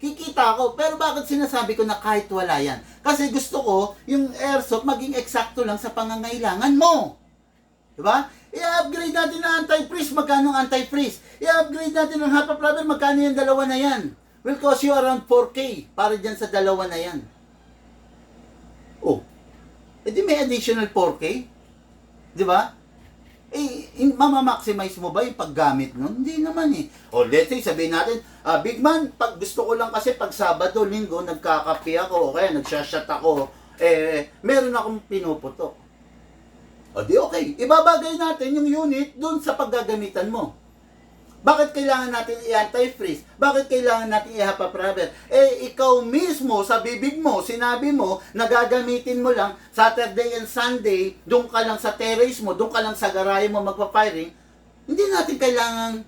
Kikita ako. Pero bakit sinasabi ko na kahit wala yan? Kasi gusto ko yung airsoft maging eksakto lang sa pangangailangan mo. Diba? I-upgrade natin ng anti-freeze, magkano ang anti-freeze? I-upgrade natin ng hapa rubber, magkano yung dalawa na yan? Will cost you around 4K para dyan sa dalawa na yan. Oh, edi may additional 4K? Diba? Mamamaximize mo ba yung paggamit nun? Hindi naman eh. O let's say, sabihin natin, big man, pag gusto ko lang kasi pag Sabado, Linggo, nagkakape ako, o kaya nagsashot ako, meron akong pinuputok. O di okay, ibabagay natin yung unit dun sa paggagamitan mo. Bakit kailangan natin i-anti-freeze? Bakit kailangan natin i-hapa rubber? Ikaw mismo sa bibig mo, sinabi mo, nagagamitin mo lang Saturday and Sunday, dun ka lang sa terrace mo, dun ka lang sa garahe mo magpa-firing, hindi natin kailangan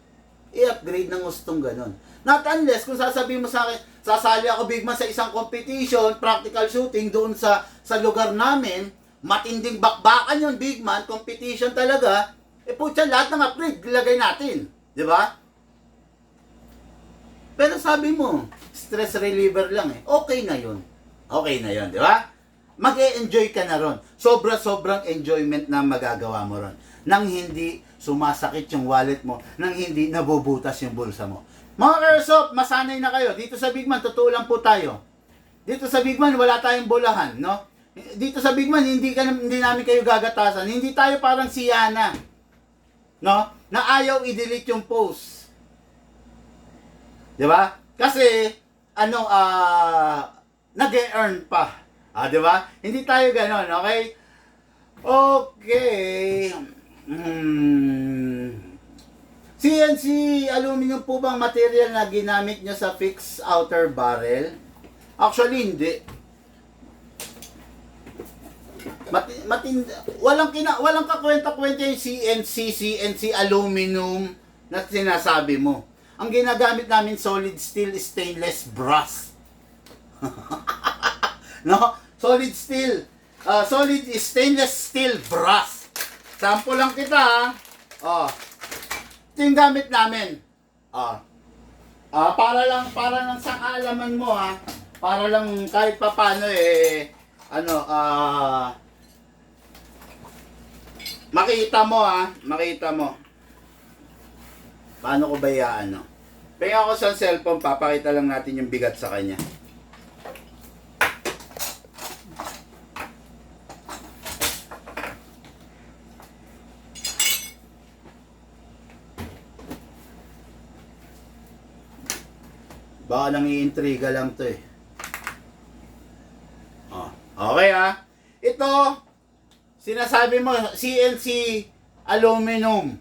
i-upgrade ng gustong ganun. Not unless, kung sasabihin mo sa akin, sasali ako big man sa isang competition, practical shooting doon sa lugar namin, matinding bakbakan yung big man, competition talaga, putya, lahat ng upgrade, ilagay natin. Di ba? Pero sabi mo, stress reliever lang eh. Okay na yun. Okay na yun, di ba? Mag-e-enjoy ka na ron. Sobrang enjoyment na magagawa mo ron. Nang hindi sumasakit yung wallet mo, nang hindi nabubutas yung bulsa mo. Mga airsoft, masanay na kayo. Dito sa Big Man, totoo lang po tayo. Dito sa Big Man, wala tayong bulahan, no? Dito sa Big Man, hindi namin kayo gagatasan. Hindi tayo parang si Yana, no? Na ayaw i-delete yung post. 'Di ba? Kasi nag-e-earn pa. 'Di ba? Hindi tayo ganoon, okay? Okay. CNC aluminum po bang material na ginamit nyo sa fixed outer barrel? Actually, hindi. Walang kakwenta-kwenta yung CNC aluminum na sinasabi mo. Ang ginagamit namin solid steel stainless brass. No? Solid steel. Solid stainless steel brass. Sample lang kita ha. Oh. Ito yung gamit namin. Para lang sa kaalaman mo ha. Para lang kahit papaano makita mo ha, makita mo. Paano ko ba iyaano? Penga ko sa cellphone, papakita lang natin yung bigat sa kanya. Baka nang iintriga lang to eh. Okay ha. Ito, sinasabi mo, CNC aluminum.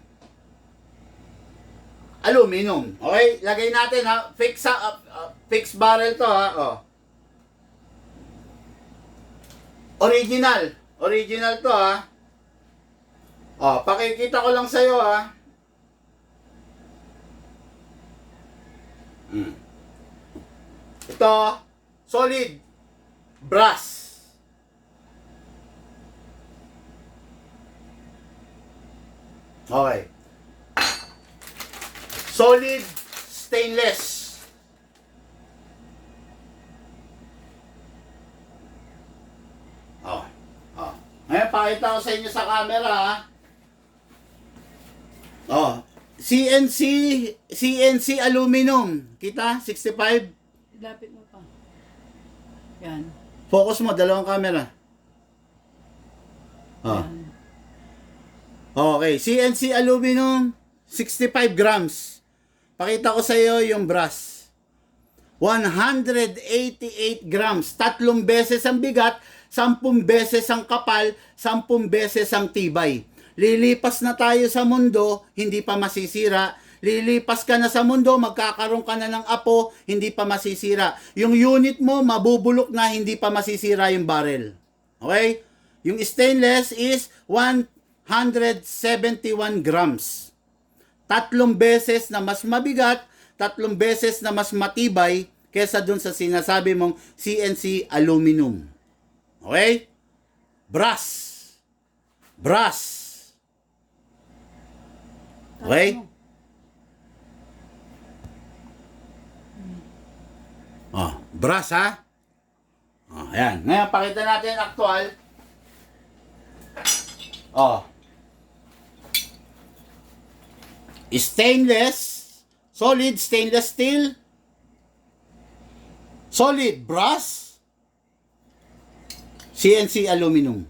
Aluminum. Okay? Lagay natin ha. Fixed barrel to ha. Original. Original to ha. Pakikita ko lang sa'yo ha. Ito, solid brass. Okay. Solid stainless. Oh. Oh. Ngayon, pakita ko sa inyo sa camera, ha? Oh. CNC aluminum. Kita? 65. Lapit mo pa. Yan. Focus mo, dalawang camera. Oh. Yan. Okay, CNC aluminum, 65 grams. Pakita ko sa iyo yung brass. 188 grams. 3 beses ang bigat, 10 beses ang kapal, 10 beses ang tibay. Lilipas na tayo sa mundo, hindi pa masisira. Lilipas ka na sa mundo, magkakaroon ka na ng apo, hindi pa masisira. Yung unit mo, mabubulok na, hindi pa masisira yung barrel. Okay? Yung stainless is 171 grams. 3 beses na mas mabigat, 3 beses na mas matibay kesa dun sa sinasabi mong CNC aluminum. Okay? Brass. Brass. Okay? Oh, brass ha? Oh, ayan. Ngayon, pakita natin actual. Oh. Stainless, solid stainless steel, solid brass, CNC aluminum.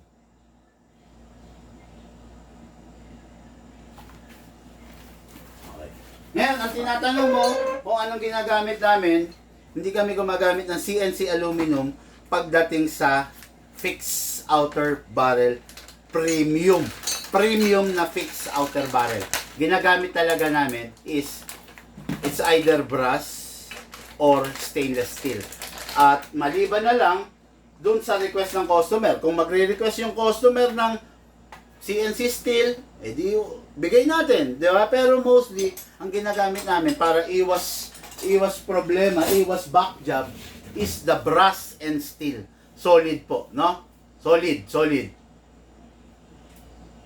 Okay. Ngayon, ang tinatanong mo kung anong ginagamit namin, hindi kami gumagamit ng CNC aluminum pagdating sa fixed outer barrel premium. Premium na fixed outer barrel. Ginagamit talaga namin is it's either brass or stainless steel. At maliban na lang dun sa request ng customer. Kung magre-request yung customer ng CNC steel, edi bigay natin, di ba? Pero mostly ang ginagamit namin para iwas problema, iwas back job is the brass and steel. Solid po, no? Solid.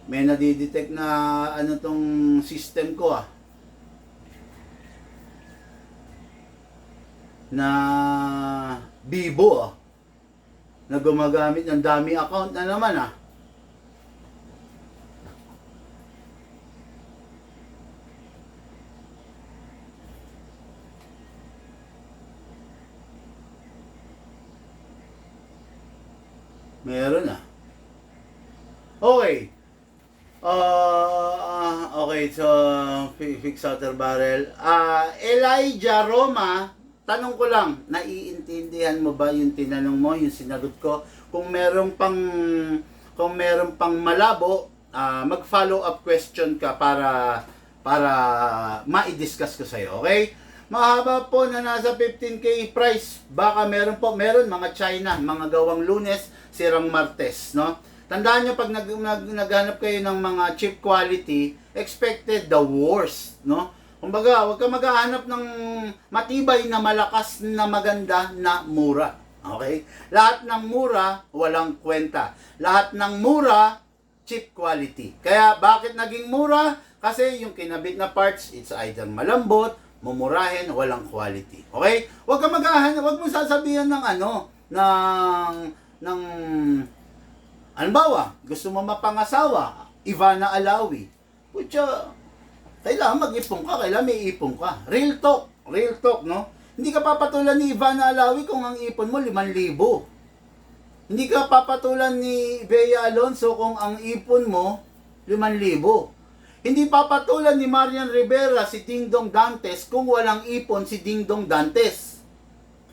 May nadidetect na ano tong system ko na Vivo na gumagamit ng dummy account na naman meron okay. Okay, so fixed outer barrel. Elijah Roma, tanong ko lang, naiintindihan mo ba yung tinanong mo, yung sinagot ko? Kung meron pang malabo, mag-follow up question ka para ma-discuss ko sa iyo, okay? Mahaba po na nasa 15K price. Baka meron mga China, mga gawang Lunes, sirang Martes, no? Tandaan nyo, pag naghanap kayo ng mga cheap quality, expected the worst, no? Kumbaga, huwag ka maghahanap ng matibay na malakas na maganda na mura. Okay? Lahat ng mura, walang kwenta. Lahat ng mura, cheap quality. Kaya, bakit naging mura? Kasi yung kinabit na parts, it's either malambot, mumurahin, walang quality. Okay? Huwag ka maghahanap, huwag mo sasabihan ng halimbawa, gusto mo mapangasawa, Ivana Alawi. Putya, kailangan mag-ipon ka, kailangan may ipon ka. Real talk, no? Hindi ka papatulan ni Ivana Alawi kung ang ipon mo 5,000. Hindi ka papatulan ni Bea Alonso kung ang ipon mo 5,000. Hindi papatulan ni Marian Rivera si Dingdong Dantes kung walang ipon si Dingdong Dantes.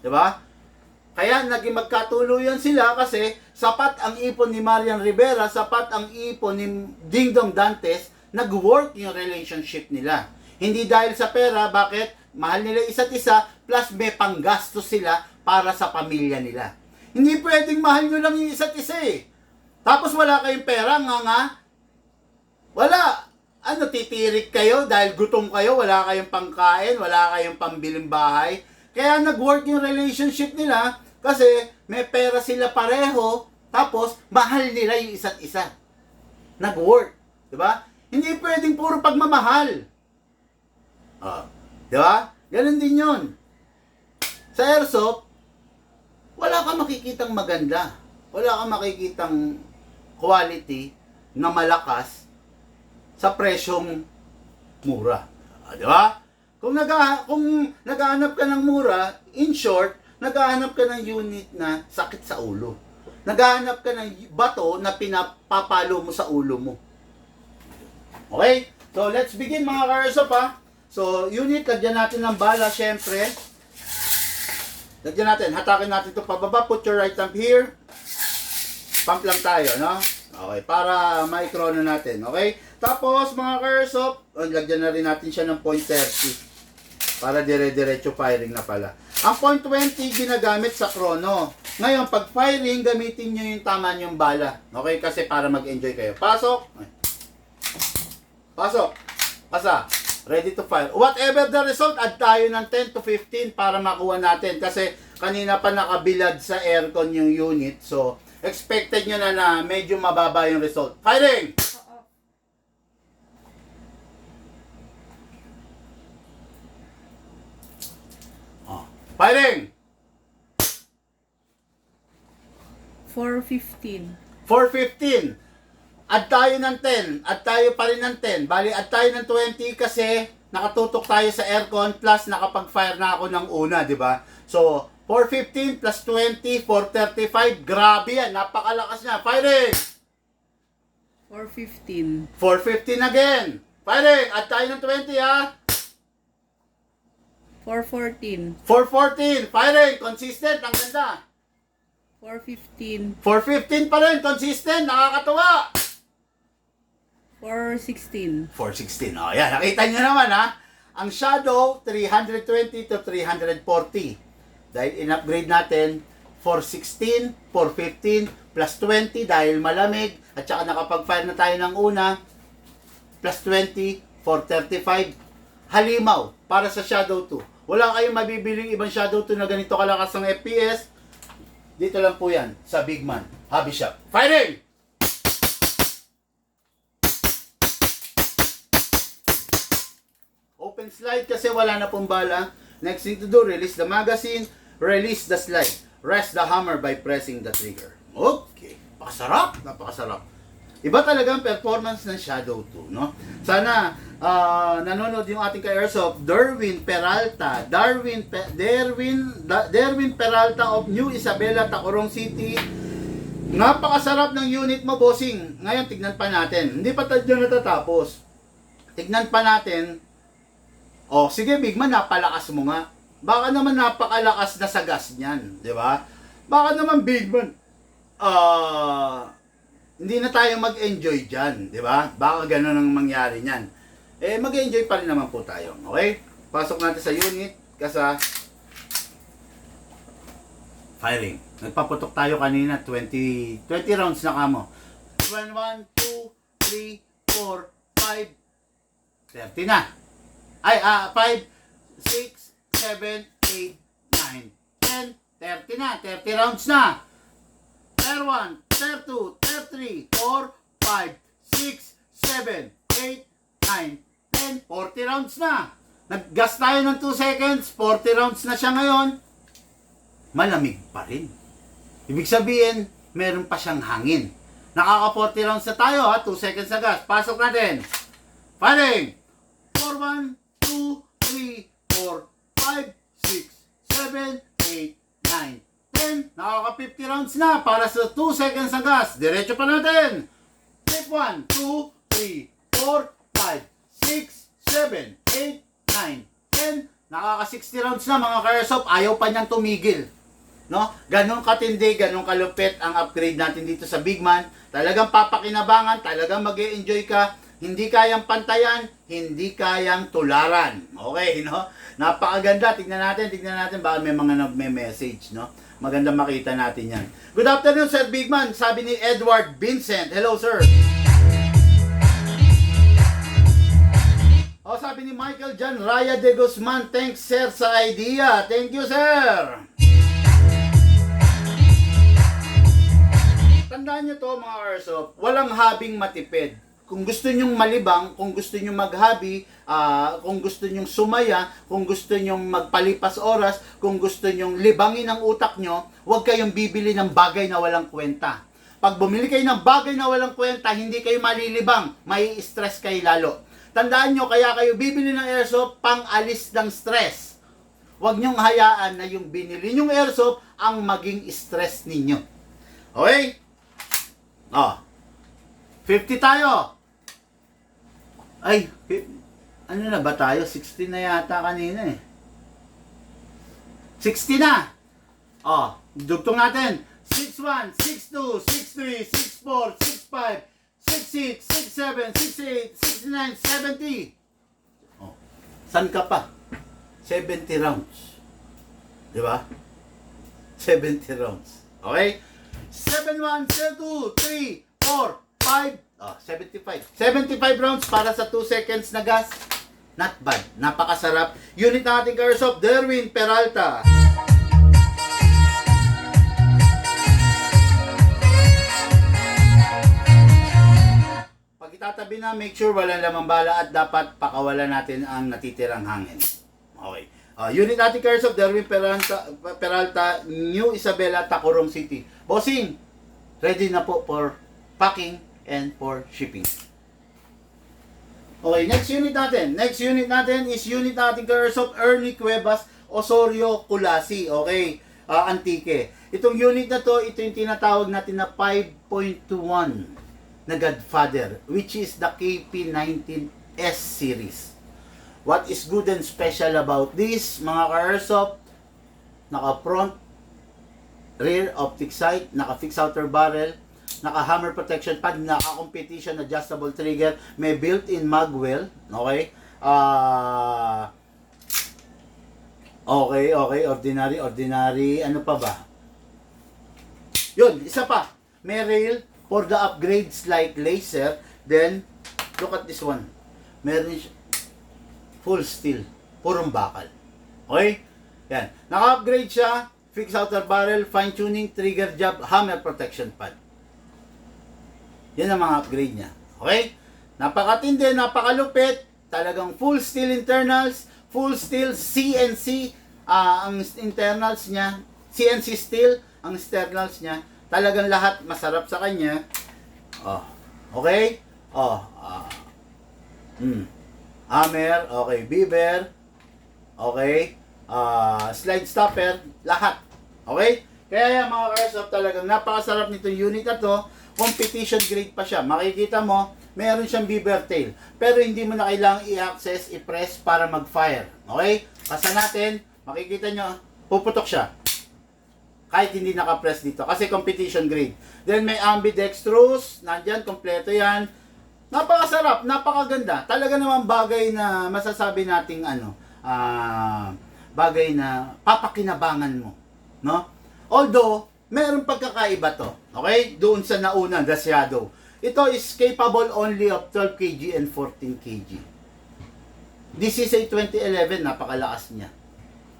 'Di ba? Kaya naging magkatuluyan sila kasi sapat ang ipon ni Marian Rivera, sapat ang ipon ni Dingdong Dantes, nag-work yung relationship nila. Hindi dahil sa pera, bakit? Mahal nila isa't isa, plus may panggastos sila para sa pamilya nila. Hindi pwedeng mahal nyo lang yung isa't isa Tapos wala kayong pera, wala. Titirik kayo dahil gutom kayo, wala kayong pangkain, wala kayong pambiling bahay. Kaya nag-work yung relationship nila kasi may pera sila pareho, tapos mahal nila yung isa't isa. Nag-work, 'di ba? Hindi pwedeng puro pagmamahal. Di ba? Ganun din yun. Sa airsoft, wala kang makikitang maganda. Wala kang makikitang quality na malakas sa presyong mura. Di ba? Kung naghahanap ka ng mura, in short, naghahanap ka ng unit na sakit sa ulo. Naghahanap ka ng bato na pinapapalo mo sa ulo mo. Okay? So, let's begin mga ka-airsoft ha. So, unit, lagyan natin ng bala, syempre. Lagyan natin, hatakin natin ito pababa. Put your right thumb here. Pump lang tayo, no? Okay, para ma-chrono natin, okay? Tapos, mga ka-airsoft, lagyan na rin natin siya ng .30. Para dire-diretso firing na pala. Ang .20 ginagamit sa chrono. Ngayon, pag firing, gamitin nyo yung tama yung bala. Okay? Kasi para mag-enjoy kayo. Pasok. Pasok. Pasa. Ready to fire. Whatever the result, add tayo ng 10 to 15 para makuha natin. Kasi kanina pa nakabilad sa aircon yung unit. So, expected nyo na medyo mababa yung result. Firing! Firing! 4:15. 4:15. Add tayo ng 10. Add tayo pa rin ng 10. Bali, add tayo ng 20 kasi nakatutok tayo sa aircon plus nakapag-fire na ako ng una, di ba? So, 4:15 plus 20, 4:35. Grabe yan. Napakalakas niya. Firing! 4:15. 4:15 again. Firing! Add tayo ng 20, ha? 4:14. 4:14. Firing! Consistent. Ang ganda. 4:15. 4:15 pa rin. Consistent. Nakakatuwa. 4:16. 416. Oh, yan. Nakita nyo naman, ha? Ang shadow, 320 to 340. Dahil in-upgrade natin, 416, 415, plus 20 dahil malamig, at saka nakapag-fire na tayo ng una, plus 20, 435. Halimaw, para sa Shadow 2. Wala kayong mabibiling ibang Shadow 2 na ganito kalakas ang FPS. Dito lang po yan, sa Big Man Hobby Shop. Firing! Open slide kasi wala na pong bala. Next thing to do, release the magazine, release the slide. Rest the hammer by pressing the trigger. Okay. Napakasarap. Napakasarap. Iba talaga ang performance ng Shadow 2, no? Sana nanonood yung ating ka-airsoft, Derwin Peralta of New Isabela, Tacorong City. Napakasarap ng unit mo, bossing. Ngayon, tignan pa natin. Hindi pa tayo natatapos. Tignan pa natin. Oh, sige, Big Man, napalakas mo nga. Baka naman napakalakas na sa gas niyan, di ba? Baka naman, Big Man, hindi na tayo mag-enjoy dyan, di ba? Baka ganun ang mangyari niyan. Eh, mag-enjoy pa rin naman po tayo, okay? Pasok natin sa unit, kasi firing. Nagpaputok tayo kanina, 20 rounds na kamo. 1, 2, 3, 4, 5, 30 na. Ay, 5, 6, 7, 8, 9, 10, 30 na. 30 rounds na. Tier 1, Tier 2, Tier 3, 4, 5, 6, 7, 8, 9, 10, 40 rounds na. Nag-gas tayo ng 2 seconds, 40 rounds na siya ngayon. Malamig pa rin. Ibig sabihin, meron pa siyang hangin. Nakaka 40 rounds na tayo, ha? 2 seconds na gas. Pasok natin. Firing! 4, 1, 2, 3, 4, 5, 6, 7, 8, 9, 10. Nakaka 50 rounds na para sa 2 seconds na gas. Diretso pa natin. Tip 1, 2, 3, 4, 5, 6, 7, 8, 9, 10. Nakaka 60 rounds na mga ka-airsoft. Ayaw pa niyang tumigil. No? Ganon katindi, ganon kalupit ang upgrade natin dito sa Big Man. Talagang papakinabangan, talagang mag-e-enjoy ka. Hindi kayang pantayan, hindi kayang tularan. Okay, no? Napakaganda. Tignan natin. Baka may mga nagme-message, no? Maganda makita natin yan. Good afternoon, Sir Big Man. Sabi ni Edward Vincent. Hello, sir. O, sabi ni Michael Jan Raya de Guzman. Thanks, sir, sa idea. Thank you, sir. Tandaan nyo to, mga airsoft. Walang habing matipid. kung gusto nyong malibang, kung gusto nyong mag-hobby, kung gusto nyong sumaya, kung gusto nyong magpalipas oras, kung gusto nyong libangin ang utak nyo, huwag kayong bibili ng bagay na walang kwenta. Pag bumili kayo ng bagay na walang kwenta, hindi kayo malilibang, may stress kayo lalo. Tandaan nyo, kaya kayo bibili ng airsoft pang alis ng stress. Huwag nyong hayaan na yung binili nyong airsoft ang maging stress ninyo. Okay? 50 tayo. Ay, ano na ba tayo? 60 na yata kanina eh. 60 na. Dugtong natin. 61, 62, 63, 64, 65, 66, 67, 68, 69, 70. San ka pa? 70 rounds. Di ba? 70 rounds. Okay? 7, 1, 2, 3, 4, 5, 75. 75 rounds para sa 2 seconds na gas. Not bad. Napakasarap. Unit ng ating airsoft, Derwin Peralta. Pag itatabi na, make sure walang lamang bala at dapat pakawalan natin ang natitirang hangin. Okay. Unit natin airsoft, Derwin Peralta, New Isabela, Tacurong City. Bossing, ready na po for packing and for shipping. Okay, next unit natin. Next unit natin is unit natin airsoft, Ernie Cuevas, Osorio, Culasi. Okay, Antique. Itong unit na to, ito yung tinatawag natin na 5.21 na Godfather, which is the KP19S series. What is good and special about this, mga ka-airsoft? Naka-front, rear optic sight, naka-fixed outer barrel, naka-hammer protection pad, naka-competition adjustable trigger, may built-in magwell, okay? Okay, ordinary, ano pa ba? Yun, isa pa, may rail for the upgrades like laser, then, look at this one, meron full steel, purong bakal. Okay? Yan, naka-upgrade siya, fixed outer barrel, fine-tuning, trigger job, hammer protection pad. Yan ang mga upgrade niya. Okay? Napakatindi, napakalupit. Talagang full steel internals, full steel CNC ang internals niya. CNC steel ang externals niya. Talagang lahat masarap sa kanya. Okay? Hammer, okay, beaver, okay, slide stopper, lahat. Okay? Kaya mga airsoft talagang napakasarap nitong unit na to. Competition grade pa siya. Makikita mo, meron siyang beaver tail. Pero hindi mo na kailangang i-access, i-press para mag-fire. Okay? Kasa natin, makikita nyo, puputok siya. Kahit hindi naka-press dito. Kasi competition grade. Then may ambidextrous. Nandyan, kompleto yan. Napakasarap, napakaganda. Talaga naman bagay na masasabi nating bagay na papakinabangan mo. No? Although, meron pagkakaiba to. Okay? Doon sa nauna, the Shadow. Ito is capable only of 12 kg and 14 kg. This is a 2011, napakalakas niya.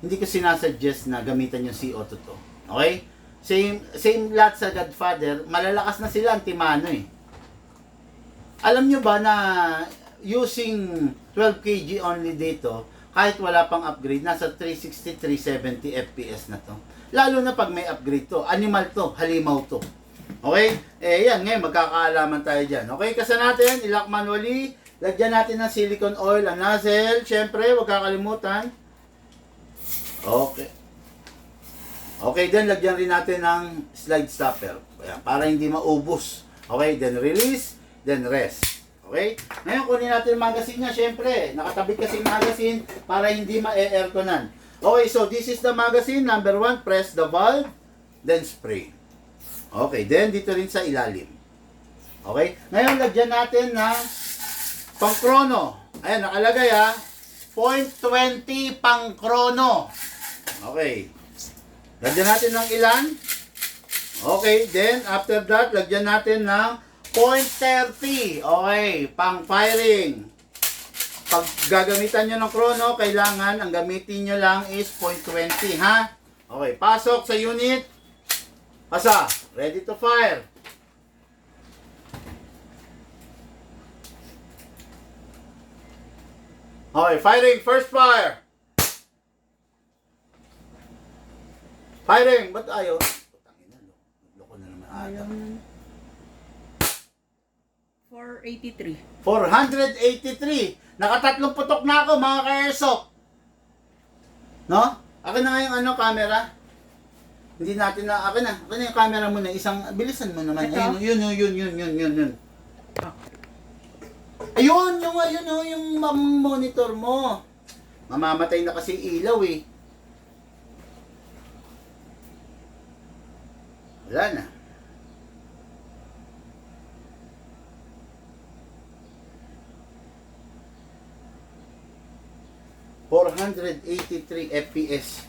Hindi ko sinasuggest na gamitan yung CO2 to. Okay? Same lot sa Godfather, malalakas na sila ang Timano eh. Alam nyo ba na using 12 kg only dito, kahit wala pang upgrade, nasa 360, 370 FPS na to. Lalo na pag may upgrade to. Animal to, halimaw to. Okay? Yan, ngayon magkakaalaman tayo dyan. Okay, kasa natin, ilock manually. Lagyan natin ng silicone oil ang nozzle. Siyempre, huwag kakalimutan. Okay. Okay, then lagyan rin natin ng slide stopper. Ayan, para hindi maubos. Okay, then release, then rest. Okay? Ngayon, kunin natin yung magazine niya. Siyempre, nakatabit kasi yung magazine para hindi ma-airconan. Okay, so this is the magazine. Number 1, press the valve, then spray. Okay, then dito rin sa ilalim. Okay? Ngayon, lagyan natin ng pang-chrono. Ayan, nakalagay 0.20 pang-chrono. Okay. Lagyan natin ng ilan? Okay, then after that, lagyan natin ng 0.30. Okay, pang-firing. Pag gagamitan nyo ng chrono, kailangan ang gamitin nyo lang is 0.20, ha? Okay, pasok sa unit. Pasa, ready to fire. Okay, firing. First fire. Firing. Ba't ayaw? Putangina, loko na naman ata. Ayaw na. 483. 483. Nakatatlong putok na ako, mga ka-airsoft. No? Akin na nga yung camera. Hindi natin na, akin na yung camera mo na. Isang, bilisan mo naman. Ito? Ayun, yun. Ayun, yung monitor mo. Mamamatay na kasi ilaw eh. Wala na. ...483 FPS.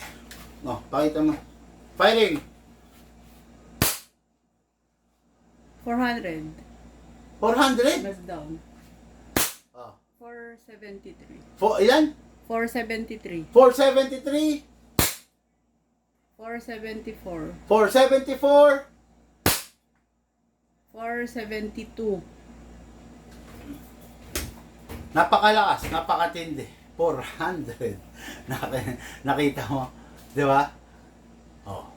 No, pakita mo. Firing! 400. 400? Mas down. Oh. 473. Ilan? 473. 473? 474. 474? 472. Napakalakas, napakatindi. 400. Nakita mo? Di ba? Oh.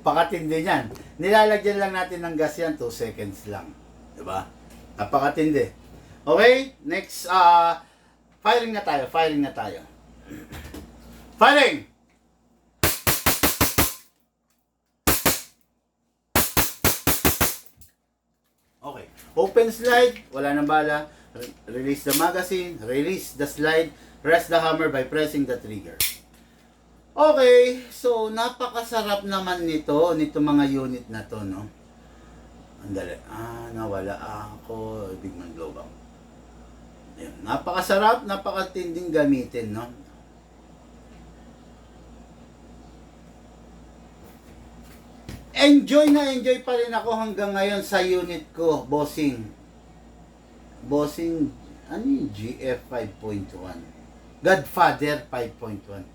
Pakatindi niyan. Nilalagyan lang natin ng gas yan, 2 seconds lang. Di ba? Napakatindi. Okay? Next, firing na tayo. Firing! Okay. Open slide, wala nang bala. Release the magazine, release the slide, press the hammer by pressing the trigger. Okay, so napakasarap naman nito mga unit na to, no? Andali. Nawala ako. Big man blow back. Ayan. Napakasarap, napakatinding gamitin, no? Enjoy pa rin ako hanggang ngayon sa unit ko, bossing. Ano yung GF 5.1? Godfather 5.1.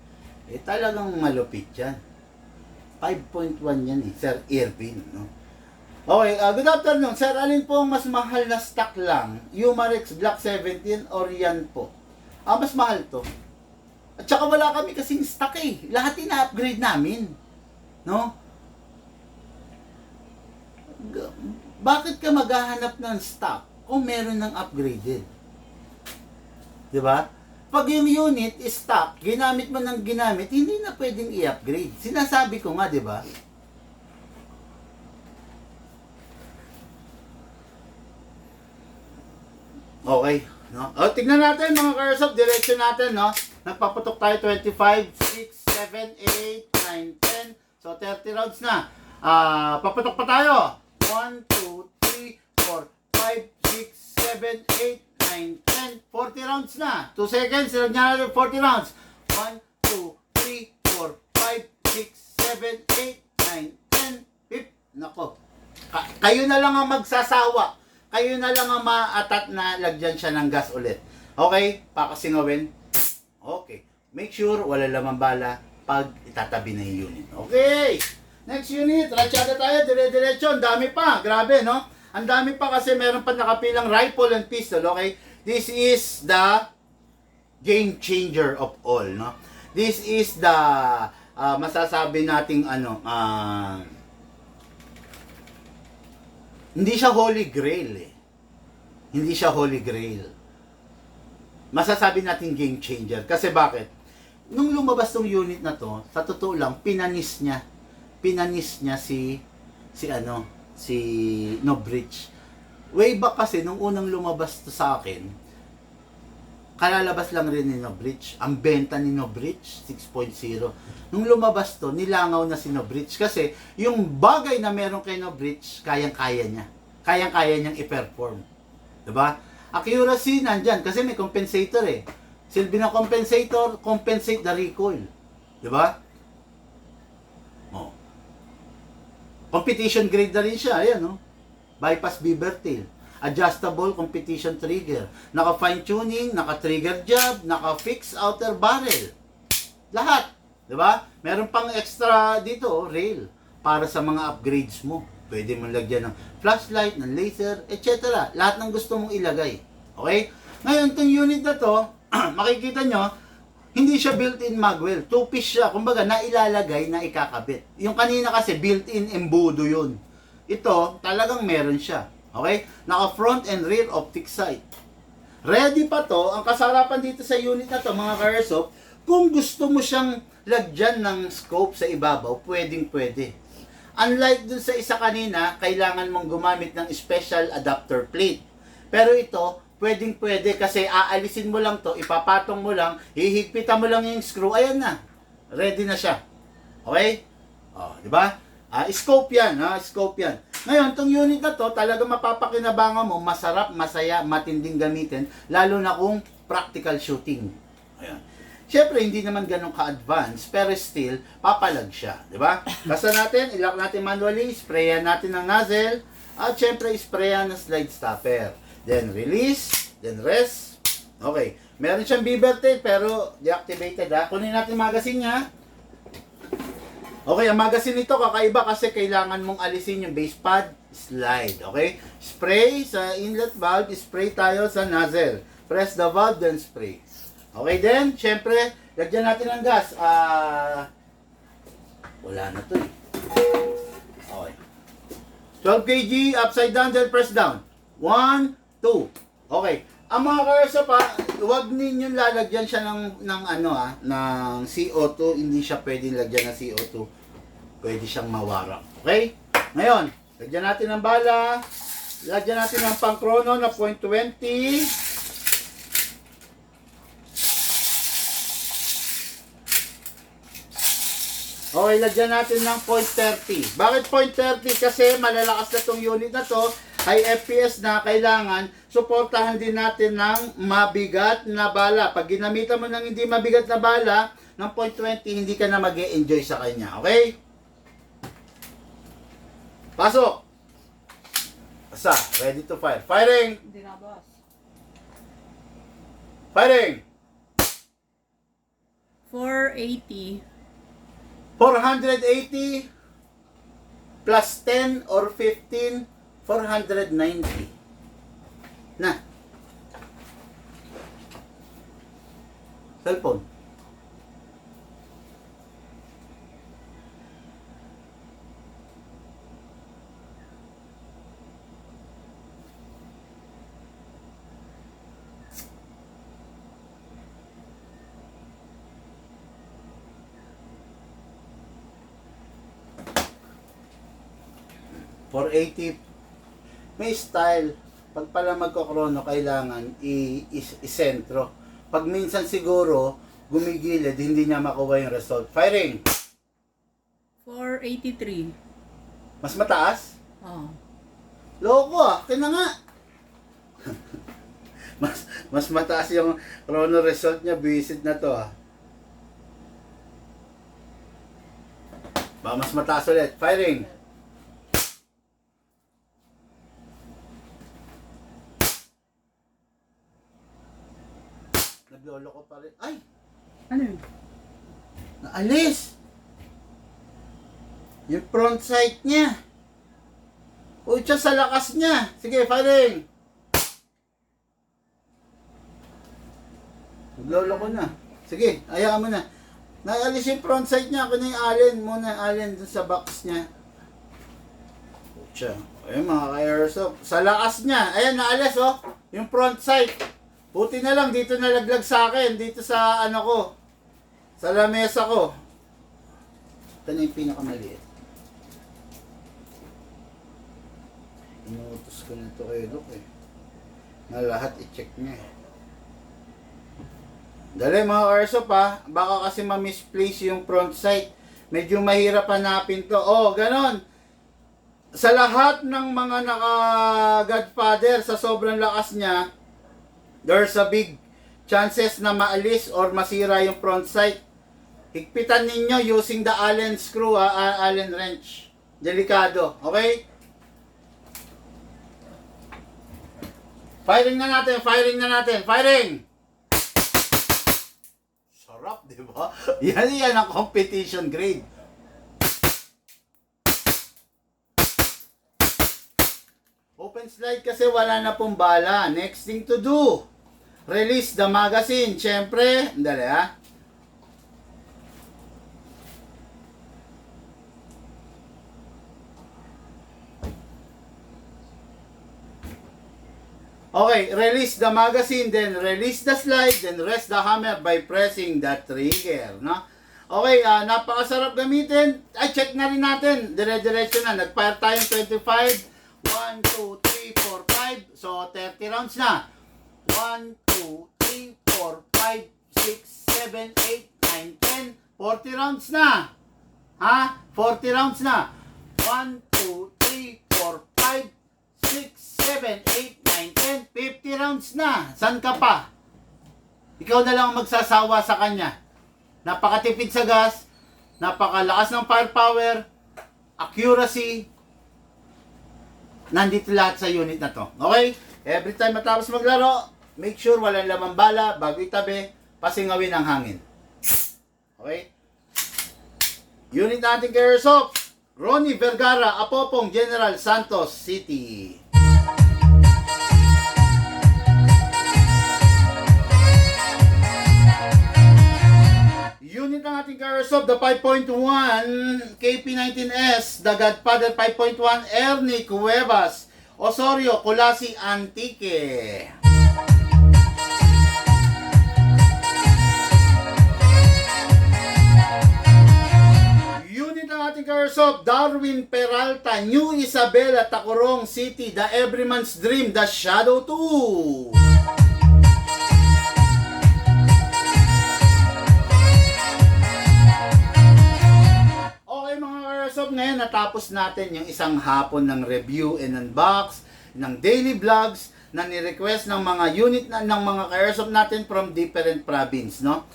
Talagang malupit yan. 5.1 yan eh, Sir Irvin, no? Okay, good afternoon. Sir, alin po ang mas mahal na stock lang? Umarex Black 17 or yan po? Mas mahal to. At saka wala kami kasing stock eh. Lahat ina-upgrade namin. No? Bakit ka maghahanap ng stock kung meron ng upgraded? Di ba? Pag yung unit is stock, ginamit mo ng ginamit, hindi na pwedeng i-upgrade. Sinasabi ko nga, di ba? Okay. No? Tignan natin mga ka-airsoft, direction natin, no? Nagpaputok tayo 25, 6, 7, 8, 9, 10. So 30 rounds na. Paputok pa tayo. 1, 2, 3, 4, 5, 6, 7, 8, 9, 10. 40 rounds na. 2 seconds, sila niya natin 40 rounds. 1, 2, 3, 4, 5, 6, 7, 8, 9, 10. Nako. Kayo na lang ang magsasawa. Kayo na lang ang ma-atat na lagyan siya ng gas ulit. Okay? Pakasingawin. Okay. Make sure wala lamang bala pag itatabi na yung unit. Okay. Next unit. Ratsyada tayo. Dire-diretso. Ang dami pa. Grabe, no? Ang dami pa kasi meron pa nakapilang rifle and pistol. Okay? This is the game changer of all, no? This is the masasabi nating hindi siya holy grail eh. Hindi siya holy grail. Masasabi natin game changer. Kasi bakit? Nung lumabas tong unit na to, sa totoo lang, pinanis niya si Nobridge. Way back kasi, nung unang lumabas to sa akin, kalalabas lang rin ni Nobridge. Ang benta ni Nobridge, 6.0. Nung lumabas to, nilangaw na si Nobridge. Kasi, yung bagay na meron kay Nobridge, kayang-kaya niya. Kayang-kaya niyang i-perform. Diba? Accuracy, nandyan. Kasi may compensator eh. Silbi ng compensator, compensate the recoil. Diba? Oh. Competition grade na rin siya. Ayan, no? Bypass beaver tail. Adjustable competition trigger. Naka fine tuning, naka trigger job, naka fix outer barrel. Lahat, 'di ba? Meron pang extra dito, rail para sa mga upgrades mo. Pwede mo lagyan ng flashlight, ng laser, etc. Lahat ng gusto mong ilagay. Okay? Ngayon, itong unit na to, makikita nyo, hindi siya built-in magwell. Two-piece siya. Kumbaga, nailalagay na ikakabit. Yung kanina kasi, built-in embudo yun. Ito, talagang meron siya. Okay? Naka front and rear optic sight. Ready pa to. Ang kasarapan dito sa unit na to, mga ka-airsoft, kung gusto mo siyang lagyan ng scope sa ibabaw, pwedeng-pwede. Unlike dun sa isa kanina, kailangan mong gumamit ng special adapter plate. Pero ito, pwedeng-pwede kasi aalisin mo lang to, ipapatong mo lang, hihigpitan mo lang yung screw, ayan na. Ready na siya. Okay? Oh, di ba? Scope yan, scope yan. Ngayon, tong unit na to, talaga mapapakinabangan mo, masarap, masaya, matinding gamitin, lalo na kung practical shooting. Ayan. Siyempre, hindi naman ganun ka-advance, pero still, papalag siya, di ba? Basta natin, ilock natin manually, sprayan natin ng nozzle, at siyempre, sprayan ng slide stopper. Then release, then rest. Okay. Meron siyang beaver tail pero deactivated ha. Kunin natin magazine niya. Okay, ang magazine nito kakaiba kasi kailangan mong alisin yung base pad, slide. Okay? Spray sa inlet valve, spray tayo sa nozzle. Press the valve, then spray. Okay then, syempre, lagyan natin ng gas. Wala na to eh. Okay. 12 kg, upside down, then press down. 1, 2. Okay. Ang mga ka-airsoft huwag ninyong lalagyan siya ng ng CO2. Hindi siya pwedeng lagyan ng CO2. Pwede siyang mawarang. Okay? Ngayon, lagyan natin ng bala. Lagyan natin ng pang-chrono na .20. Okay, lagyan natin ng .30. Bakit .30? Kasi malalakas na tong unit na to. High FPS na, kailangan suportahan din natin ng mabigat na bala. Pag ginamitan mo ng hindi mabigat na bala, ng .20, hindi ka na mag-e-enjoy sa kanya. Okay? Pasok! Asa, ready to fire. Firing! Hindi na, boss. Firing! 480. 480 plus 10 or 15, 490. Na. Cellphone. .480. May style. Pag pala magkokrono, kailangan isentro. Pag minsan siguro, gumigilid, hindi niya makuha yung result. Firing! 483. Mas mataas? Oh. Loko ah, kaya nga. mas mataas yung chrono result niya, visit na to ah. Ba, mas mataas ulit. Firing! Nagloloko pa rin. Ay! Ano yun? Naalis! Yung front sight niya. Pucha sa lakas niya. Sige, firing! Nagloloko na. Sige, hayaan mo na. Naalis yung front sight niya. Kunin yung allen muna. Allen dun sa box niya. Pucha. Ayun mga ka-airsoft. Sa lakas niya. Ayan, naalis oh. Yung front sight. Buti na lang, dito nalaglag sa akin. Dito sa ano ko. Sa lamesa ko. Ito na yung pinakamaliit. Inuutos ko na ito kay Luke eh. Na lahat i-check niya eh. Dali mga airsoft ha. Baka kasi ma-misplace yung front sight. Medyo mahirap hanapin to. Oh, ganon. Sa lahat ng mga naka-Godfather, sa sobrang lakas niya, there's a big chances na maalis or masira yung front sight. Higpitan ninyo using the Allen screw, Allen wrench. Delikado, okay? Firing na natin, firing na natin, firing! Sarap, di ba? Yan ang competition grade. Open slide kasi wala na pong bala. Next thing to do, Release the magazine. Siyempre, dali ha. Okay, release the magazine, then release the slide, then rest the hammer by pressing the trigger, no? Okay, napakasarap gamitin. Ay, check na rin natin. Dire-diretso na. Nag-fire tayong 25. 1, 2, 3, 4, 5. So, 30 rounds na. 1, 2, 3, 4, 5, 6, 7, 8, 9, 10. 40 rounds na. Ha? 40 rounds na. 1, 2, 3, 4, 5, 6, 7, 8, 9, 10. 50 rounds na. San ka pa? Ikaw na lang ang magsasawa sa kanya. Napakatipid sa gas, napakalakas ng firepower, accuracy. Nandito lahat sa unit na to. Okay? Every time matapos maglaro, make sure walang lamang bala, bago itabi, pasingawin ang hangin. Okay? Unit natin kay Airsoft, Ronnie Vergara, Apopong, General Santos City. Unit ng ating Airsoft, the 5.1 KP19S, the Godfather 5.1 Ernie Cuevas, Osorio, Colasi, Antique. Unit ng ating Airsoft, Darwin Peralta, New Isabela, Tacurong City, the Everyman's Dream, the Shadow 2. Ngayon natapos natin yung isang hapon ng review and unbox ng daily vlogs na ni-request ng mga unit ng mga ka-airsoft natin from different province, no?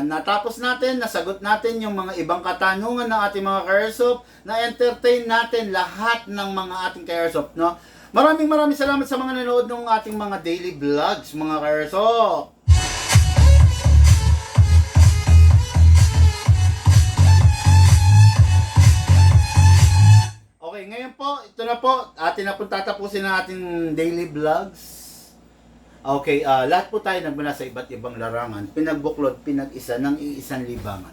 Natapos natin, nasagot natin yung mga ibang katanungan ng ating mga ka-airsoft, na-entertain natin lahat ng mga ating ka-airsoft, no? Maraming salamat sa mga nanood ng ating mga daily vlogs, mga ka-airsoft. Okay, ngayon po, ito na po, atin na po tatapusin ang ating daily vlogs. Okay, lahat po tayo nagmula sa iba't ibang larangan, pinagbuklod, pinag-isa ng iisang libangan.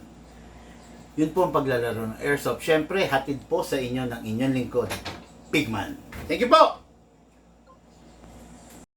Yun po ang paglalaro ng Airsoft. Siyempre, hatid po sa inyo ng inyong lingkod, Pigman. Thank you po!